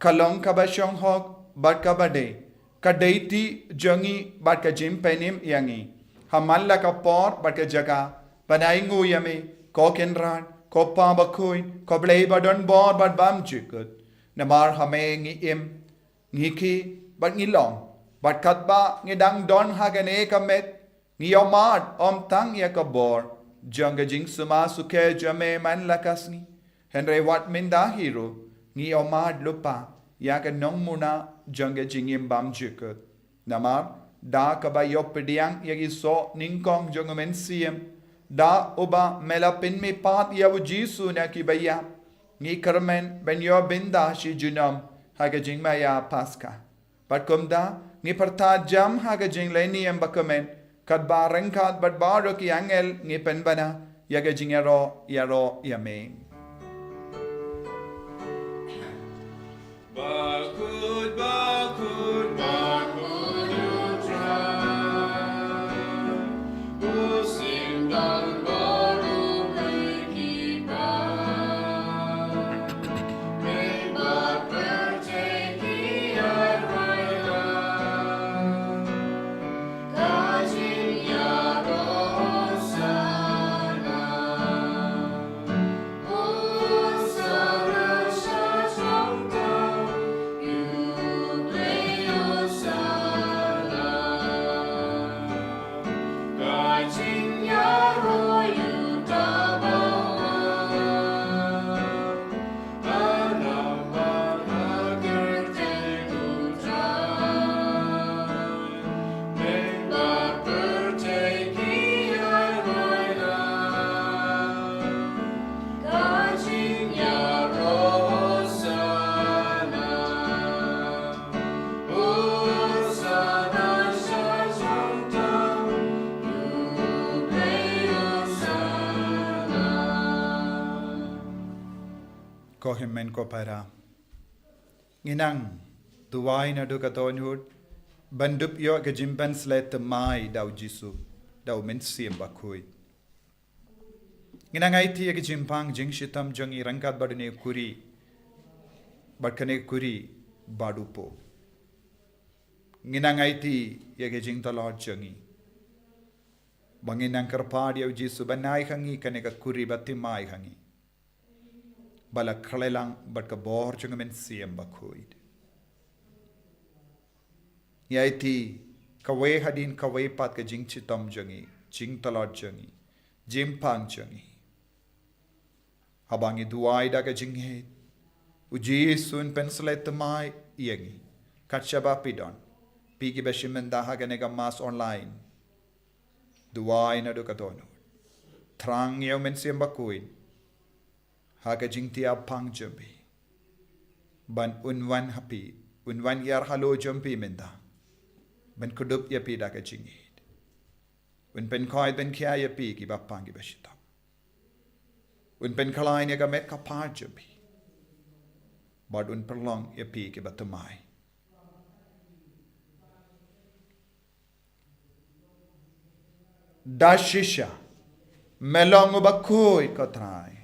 kalong kabashong hok bat kabade kadaiti jangi bat ka jimpenim yangi hamalla ka por bat ka jaga panaingu yame ko kenran ko pa bakhuid ko blay badon bor bat bam jikut namar hame ngi im ngi ki bat ngi long bat kat ba ngi dang don hagane kamet ngi yomat om tang ya ka bor janga jing suma suke jame man lakasni henre wat minda hero ngi yomat lupa ya ka nong muna janga jingim bam jikut namar da ka ba yopediang yagi so ningkong janga men siem da oba melapin me pat ya jisu na ki baya ngi karmen ben yo binda shi junam haga jing maya paska pat kumda ngi parta jam haga jing leni em bakamen kat ba rengkat bat baro ki angel ngi penbana yaga jing yaro yame Bakhuid, Bakhuid, Bakhuid, Trai. Usim dan baru berkibar. Hebat percetian wailah. Kajinya roh sana. ko himmen ko para nginang tuwai na do katonhud bandup yo ke jimban slet mai dau jisu dau men sim Bakhuid nginang ai ti ke jimpang jing shitam jang i rangkat badne kuri barkane kuri badupo nginang ai ti ye ke jing talot jangi banginang karpadi au jisu banai khangi kane ka kuri batti mai khangi bala khalelang bat ka bor jang men sim Bakhuid yaiti kawe hadin kawe pat ka jing chitam jangi jing talot jangi jimpang jangi habangi duai da ka jing he uji sun penslet mai yengi katchaba pidon pigi beshimenda ha gane ga mas online duai na do ka dono trang yau men sim Bakhuid ha ka jing tia pang jambi ban unwan happy unwan yar halo jampi menda ben kudup ya pi da ka jingit un pen khoi ben khia ya pi ki bapang ki bashita un pen khalai ne ka met ka pa jabi bad un perlong ya pi ki batamai da shisha melong Bakhuid ka Trai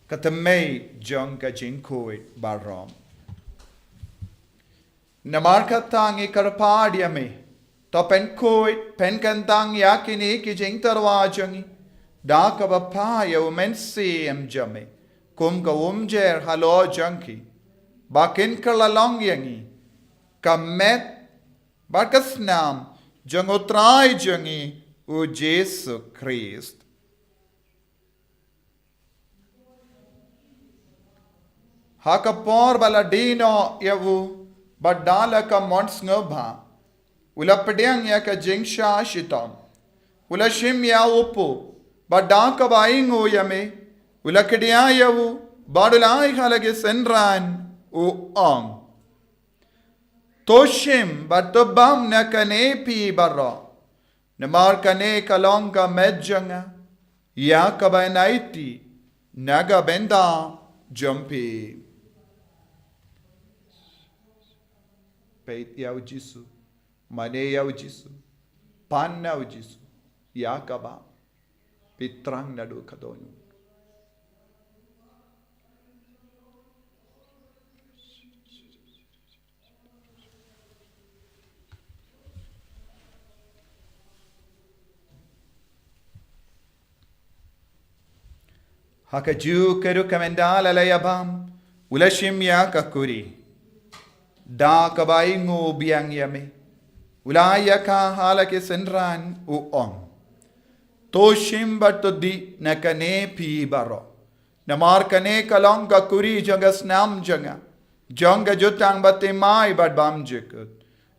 ka tamei jong ka jing khoi barom namar ka tangi karpadia me to pen khoi pen kan tang yakini ki jing tarwa jangi da ka bapha yo men sim jame kum ka jer halo janki bakin kalalong yangi kamet bakasnam jango Trai jangi u Jesu Christ hakapor baladino yavu badala ka mons ngobha ula pedang ya ka jingsha shitam ula shim ya upu badanka baingo yame ula kedia yavu badulai halage senran u ong toshim batobam na kane pi barra namar kane kalonga medjanga ya ka banaiti naga benda jumpi peit yau jisu mane yau jisu pan yau jisu yakaba pitrang nadu kadonu hakaju keru kamendala layabam ulashim ya kakuri da kabai ngo biang yame ulaya ka halake senran u on toshim batodi nakane pi baro namar kane kalonga kuri janga snam janga jutang batte mai badbam jekut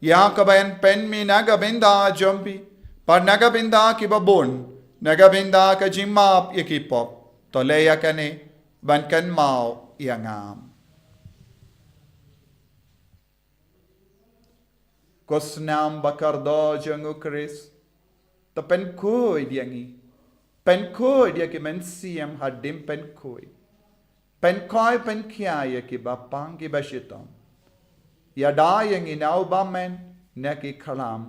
ya kabayan pen mi naga benda jompi par naga benda ki babon naga benda ka jimap yakipop to leya kane ban kan mau yangam kosnam bakardo jangu Chris to pen koi diangi pen koi dia ki men siam hadim pen koi pen kia ya ki bapang ki bashitam ya da yangi nau bamen na ki khalam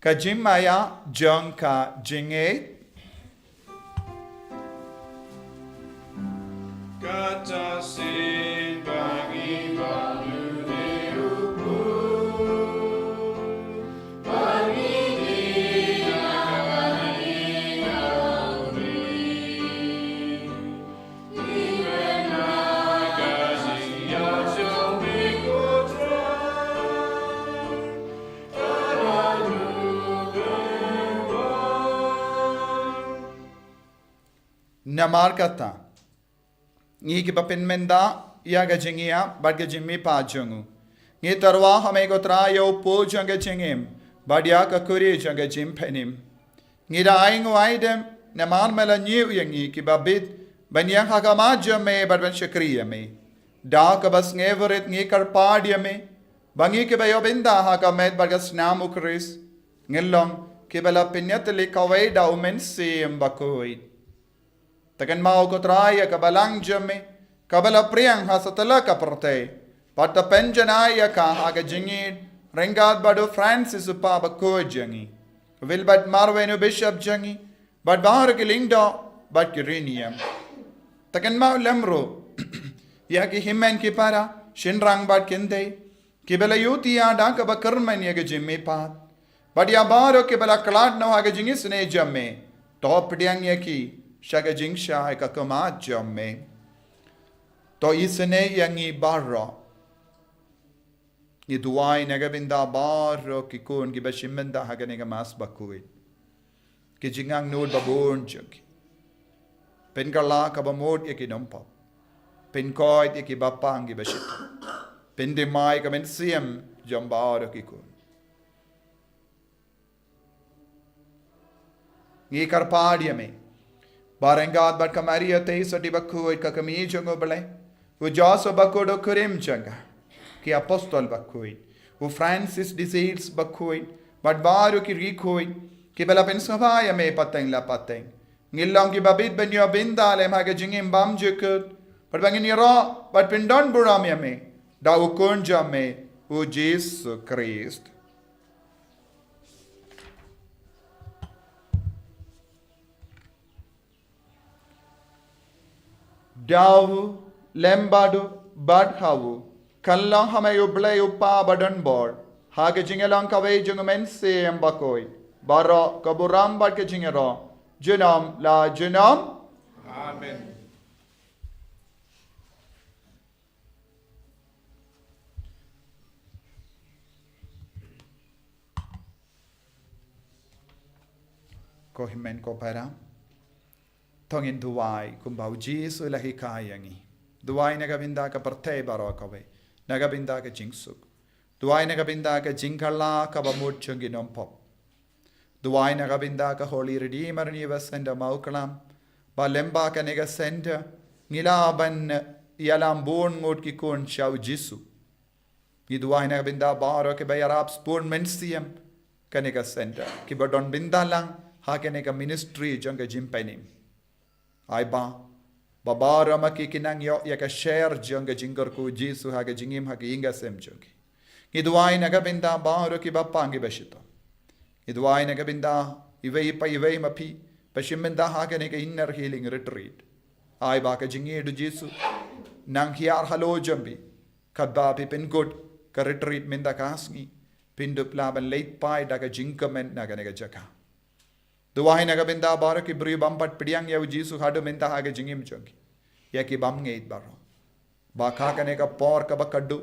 kajimaya jangka jinge Kata sin bagi balu deupu bagi dia bagi gauri Irena kasih ya jombi kutra terlalu berbang namar kata ngi ki bapen menda ya ga jingia bad ga jimmi pa jungu ngi tarwa hame go Trai yo po janga jingim bad ya ka kuri janga jim penim ngi da aingo aidem namar mela nyu yangi ki babit banyang ha ga ma jame bad ban shakriya me da ka bas ngeverit ngi kar padia me Bangi ke bayo binda ha ka met bagas namu Chris. Ngilong ke bala pinyatli kawai da umen sim Bakhuid. Takan mau ko Trai ka balang jame ka bala priang ha satala ka perte. Pata penjanaya ka ha ka jingid rengad bado Francis pa Bakhuid jangi. Wilbert Marwenu Bishop jangi. Bad bahar ke lingdo bad kiriniam. Takan mau lemro ya ki himmen ki para shinrang bad kinde. Ki bala yuti ya da ka bakarman ya ke jimme pat. Bad ya baro ke bala klat no ha ke jingis ne jamme. Top diang ya ki shaga jingsha ka kama jamme. To isene yangi barro. Ni duai naga binda barro ki kun ki bashimenda ha ke nega mas Bakhuid. Ki jingang nod babon jagi. Pen kala ka bamod ya ki nompa. Pen koit ya ki bapang ki bashita. Pen de mai ka men siem jambaro ki kun. Ngi karpadia me. Barengad bat kamaria te so di Bakhuid ka kami jongo bale. U jaso Bakhuid kurim janga. Ki apostol Bakhuid. U Francis disease Bakhuid. Bat baru ki rikhuid. Ki bala pen savaya me pateng la pateng. Ngilong ki babit ben yo binda le ma ke jingim bam jukut. Pat bangin yoro bat pindon buram ya me. Da u kunja me u Jesus Christ. Dawu lembadu badhawu kallang hamay ublay upa badan board. Hage jingelang kaway jungumen se Bakhuid. Baro kaburam bad ke jingero. Junam la junam. Amen. Ko himen ko para. Tongin duwai kumbau Jesus lahi kayangi. Duwai nagabinda ka parte baro kawe. Nagabinda ka jingsuk. Duwai nagabinda ka jingkala ka bamud chungi nompop. Duwai nagabinda ka Holy Redeemer ni vasenda maukalam. Ba lemba ka nega senda. Ngila ban yalam born ngot ki kun shau jisu. Ni duwai nagabinda baro ke bayarap spurn mensiam ka nega senda. Ki badon binda lang ha ka nega ministry janga jimpenim. Ay ba babara maki kinang yo ya ka share janga jingar ko jisu ha ka jingim ha ka inga sem jogi. Ni duwai nagabinda baro ki bapangi bashito. Idwai na gabinda, iway pa iway mapi, pashiminda haka nega inner healing retreat. Ay baka jingi du Jesu, nang hiar halo jambi, kadba pi pin good, ka retreat minda kasngi, pindup laban late pai daga jinkamen naga nega jaka. Duwai na gabinda baro ki bri bampat pidiang yaw Jesu hado minda haka jingim jongi, ya ki bam ngeit baro. Baka ka nega por ka bakadu,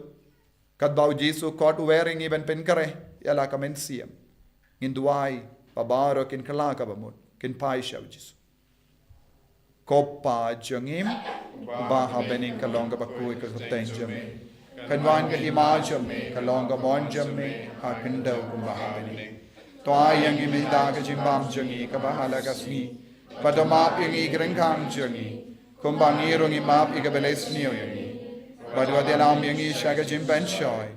kadba Jesu caught wearing even pin kare, yala ka mensiyam. In duai babaro kin kalaka bamut kin pai shaw Jesu. Kopa jangim baha bening kalonga Bakhuid ka teng jame. Kanwan ka imajam kalonga mon jame ha kindaw kumbaha bening. Toa yang imida ka jimbam jangi ka bahala ka sni. Padamap yang igrengkang jangi. Kumbangirong imap ikabeles niyo yangi. Badwa delam yang isya ka jimban shoy.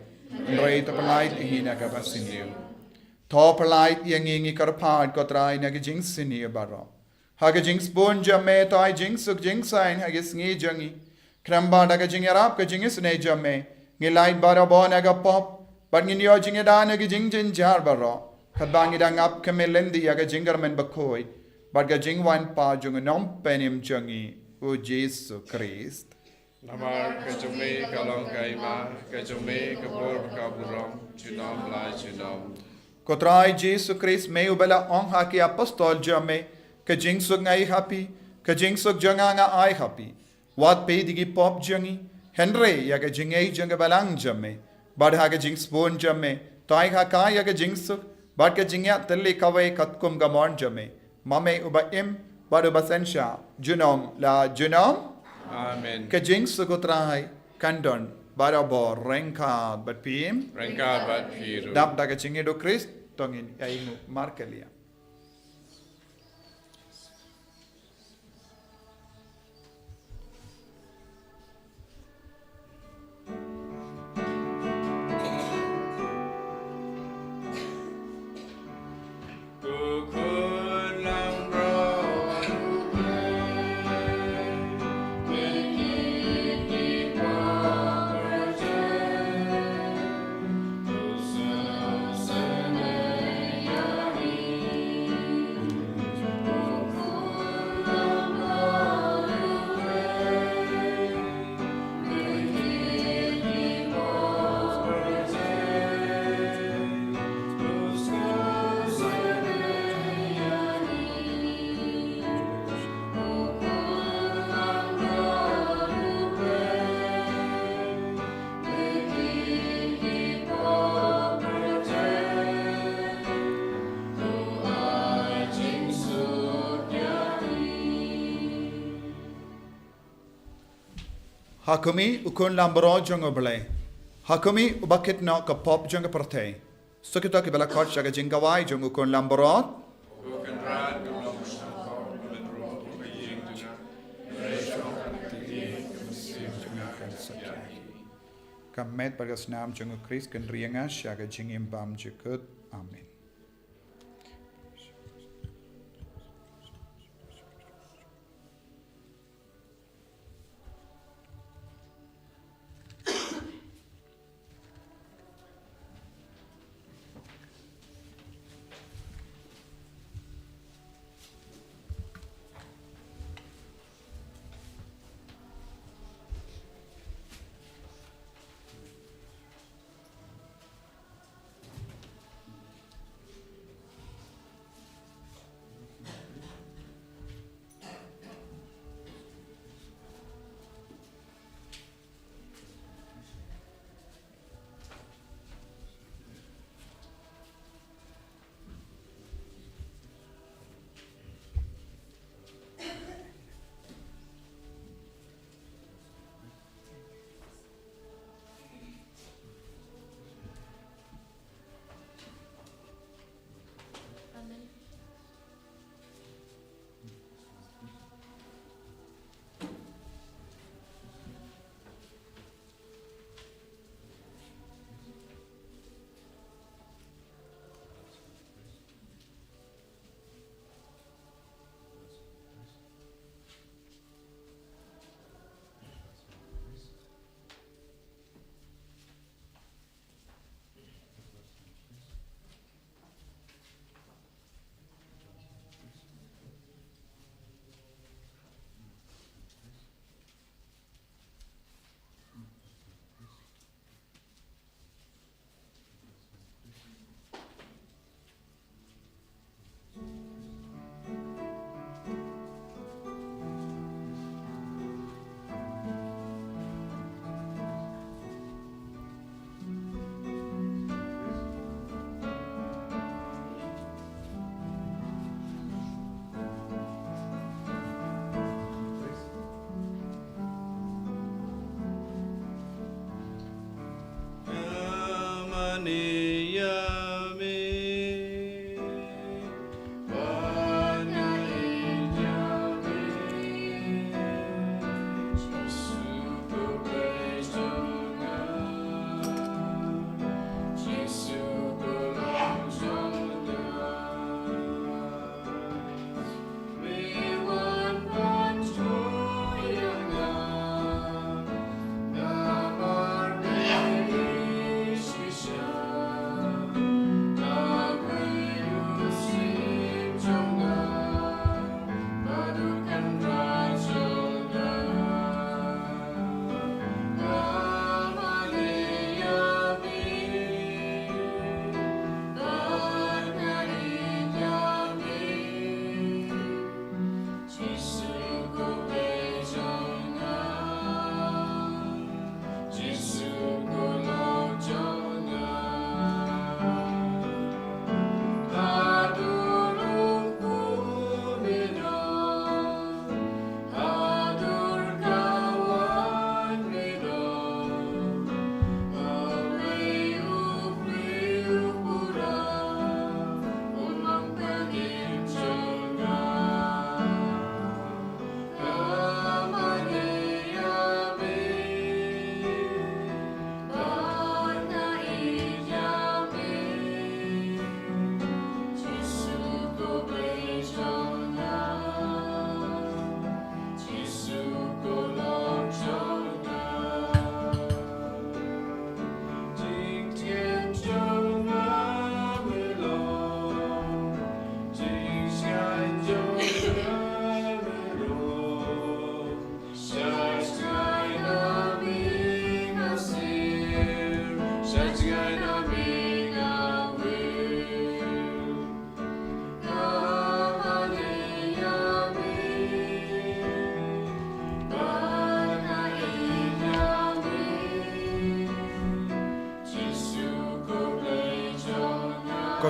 Nray tapalait ihina ka basiniyo. Top light yang ingi karpad ko Trai na gijing sini baro. Haga jing spoon jamme to ay jing suk jing sign haga sngi jangi. Kramba daga jing yarap ka jing isne jamme. Ngi light baro bo naga pop. But ngi yo jing da na gijing jin jar baro. Kadbangi dang up kamelendi yaga jingar men Bakhuid. But ga jing wan pa jung nom penim jangi. O Jesus Christ. Namar kajume kalong kaima, kajume kabur kaburam, junam la junam. Ko Trai Jesus Christ may ubala ong haki apostol jame ka jingsug ngai happy ka jingsug janga nga ai happy wat pe digi pop jangi Henry ya ka jingay janga balang jame bad ha ka jings bon jame tai ha ka ya ka jingsug bad ka jingya telli kawai katkum gamon jame mame uba im bad uba sensha junom la junom Amen. ka jingsug ko Trai kandon barabo rengka bat pim Rengka bat piru. dap daga chingi do Christ tongin aingu Marcelia. Hakumi ukun lambro jongo bale. Hakumi ubakit no ka pop jongo parte. Sokito ki bala kot shaga jingawai jongo ukun lambro. Kamet bagas naam jongo Chris kan rianga shaga jingim bam jikut. Amen.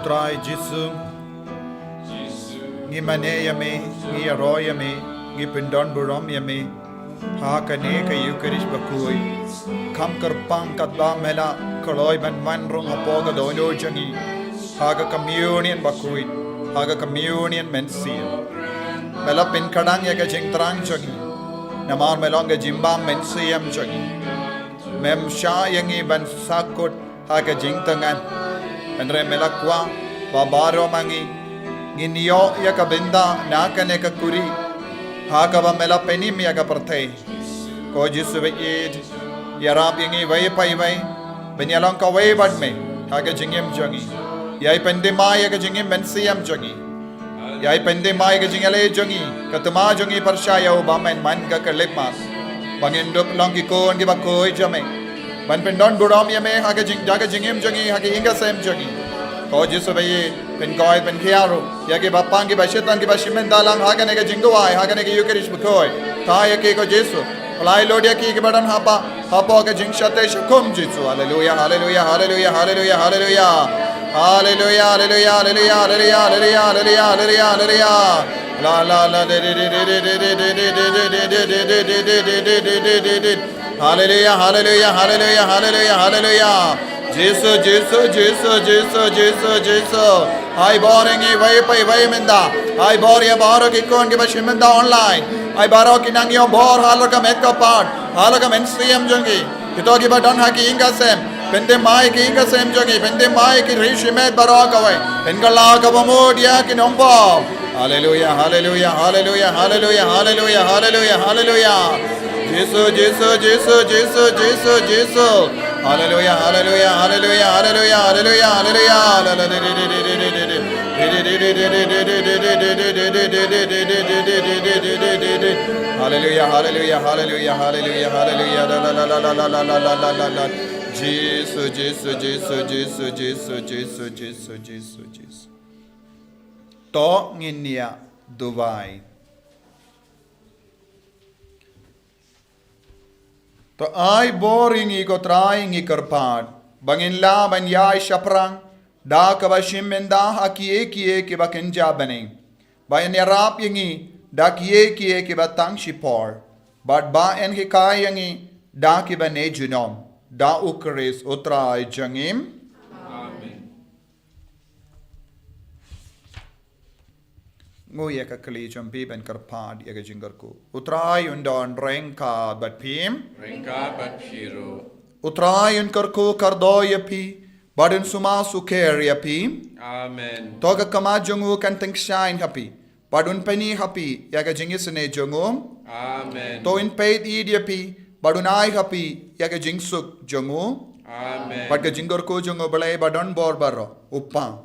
Trai Jisu ngi mane yame ngi aro yame ngi pindon burom yame Hakane ka Eucharist Bakhuid. Kam kerpang katba mela kaloi ban man rong apoga dono jangi. Haga communion Bakhuid. Haga communion mensil. Mela pin kadang ya ka jing trang jangi. Namar melong ka jimbam mensiam jangi. Mem sha yangi ban sakut haga jing tangan. Andre mela kwa babaro mangi. Ginyo ya ka binda nakane ka kuri. Haga ba mela penim ya ka pertei. Ko Jisu beid ya rap yangi vai pai vai. Benyalong ka vai bad me. Haga jingem jangi. Yai pendema ya ka jingem mensiam jangi. Yai pendema ya ka jingale jangi. Katuma jangi percaya ubamen man ka kelepas. Pangindup long ki kon ki bakoi jame. Ban pendon buram ya me haga jing jaga jingem jangi haga inga sem jangi. Ko Jisu beid pen koi pen khiaro ya ke bapang ki bashetan ki bashimen dalang haga ne ka jingwai haga ne ka Eucharist bakoi. Ta ya ke ko Jisu Lai lodia ki badan hapa ke jing shate shakum Jisu. Hallelujah, hallelujah, hallelujah, hallelujah, hallelujah. Hallelujah, hallelujah, hallelujah, hallelujah, hallelujah, hallelujah, hallelujah, hallelujah. La la la de de de de de de de de de de. Hallelujah, hallelujah, hallelujah, hallelujah, hallelujah. Jisu, Jisu, Jisu, Jisu, Jisu, Jisu. Ai boring vai pai vai menda. Ai bor ya baro ki kon ki bashimenda online. Ai baro ki nang yo bor halo ka met ka part. Halo ka men CM jongi. Kito ki badon ha ki inga sem. Pende mai ki inga sem jongi. Pende mai ki rishi met baro ka vai. Pengala ka bamod ya ki nompo. Hallelujah, hallelujah, hallelujah, hallelujah, hallelujah, hallelujah, hallelujah. Jisu, Jisu, Jisu, Jisu, Jisu, Jisu. Hallelujah, hallelujah, hallelujah, hallelujah, hallelujah, hallelujah, hallelujah, hallelujah, hallelujah, hallelujah, la la la la la la la la la la. Jesus, Jesus, Jesus, Jesus, Jesus, Jesus, Jesus, Jesus, Jesus. To nginia Dubai. To ai boring I ko trying I karpad. Bangin la ban yai shaprang. Da ka ba shimenda ha kiye ki ba kenja bane. Ba en yarap yingi da kiye ki ba tang shipor. But ba en hikay yangi da ki ba ne junom. Da ukris utray jangim. Nguya ka kali champi ben karpad ya ka jingar ko. Utray undon rengka bat pim. Rengka bat piro. Utray un karko kardo ya pi. Badun suma suker ya pi. Amen. Toga kama jungu kan teng shine happy. Badun penny happy ya ka jingis ne jungu. Amen. To in paid id ya pi. Badun ai happy ya ka jingsuk jungu. Amen. Bad ka jingar ko jungu balai badon bor baro. Uppa.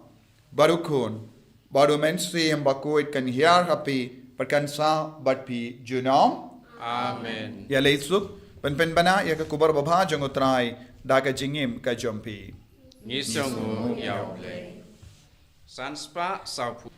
Barukun. Baru mensi yang Bakhuid kan hiar happy. Perkan sa bat pi junom. Amen. Ya leitsuk. Pen bana ya ka kubar babha jungu trai. Da ka jingim ka jompi. Nisongu yaule. Sanspa saupu.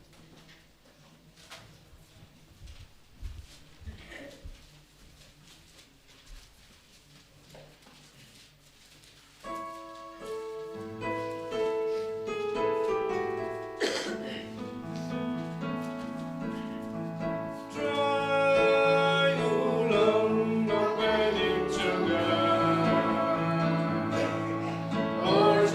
Or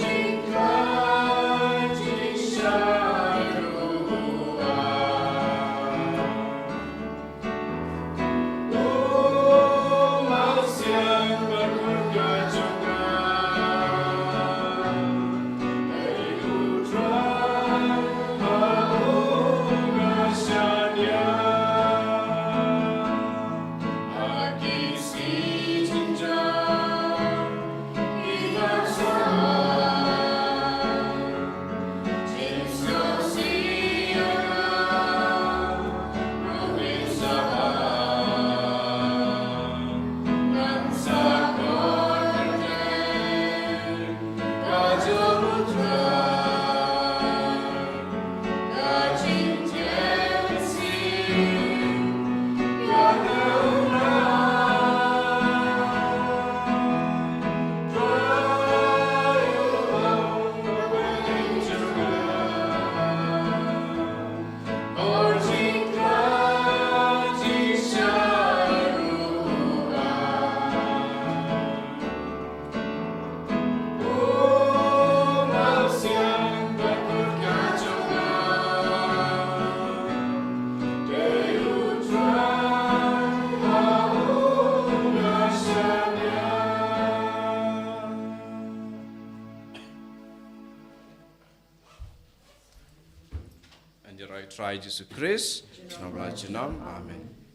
Anjerai Trai Jesus Christ, Nom la Junam, Amen.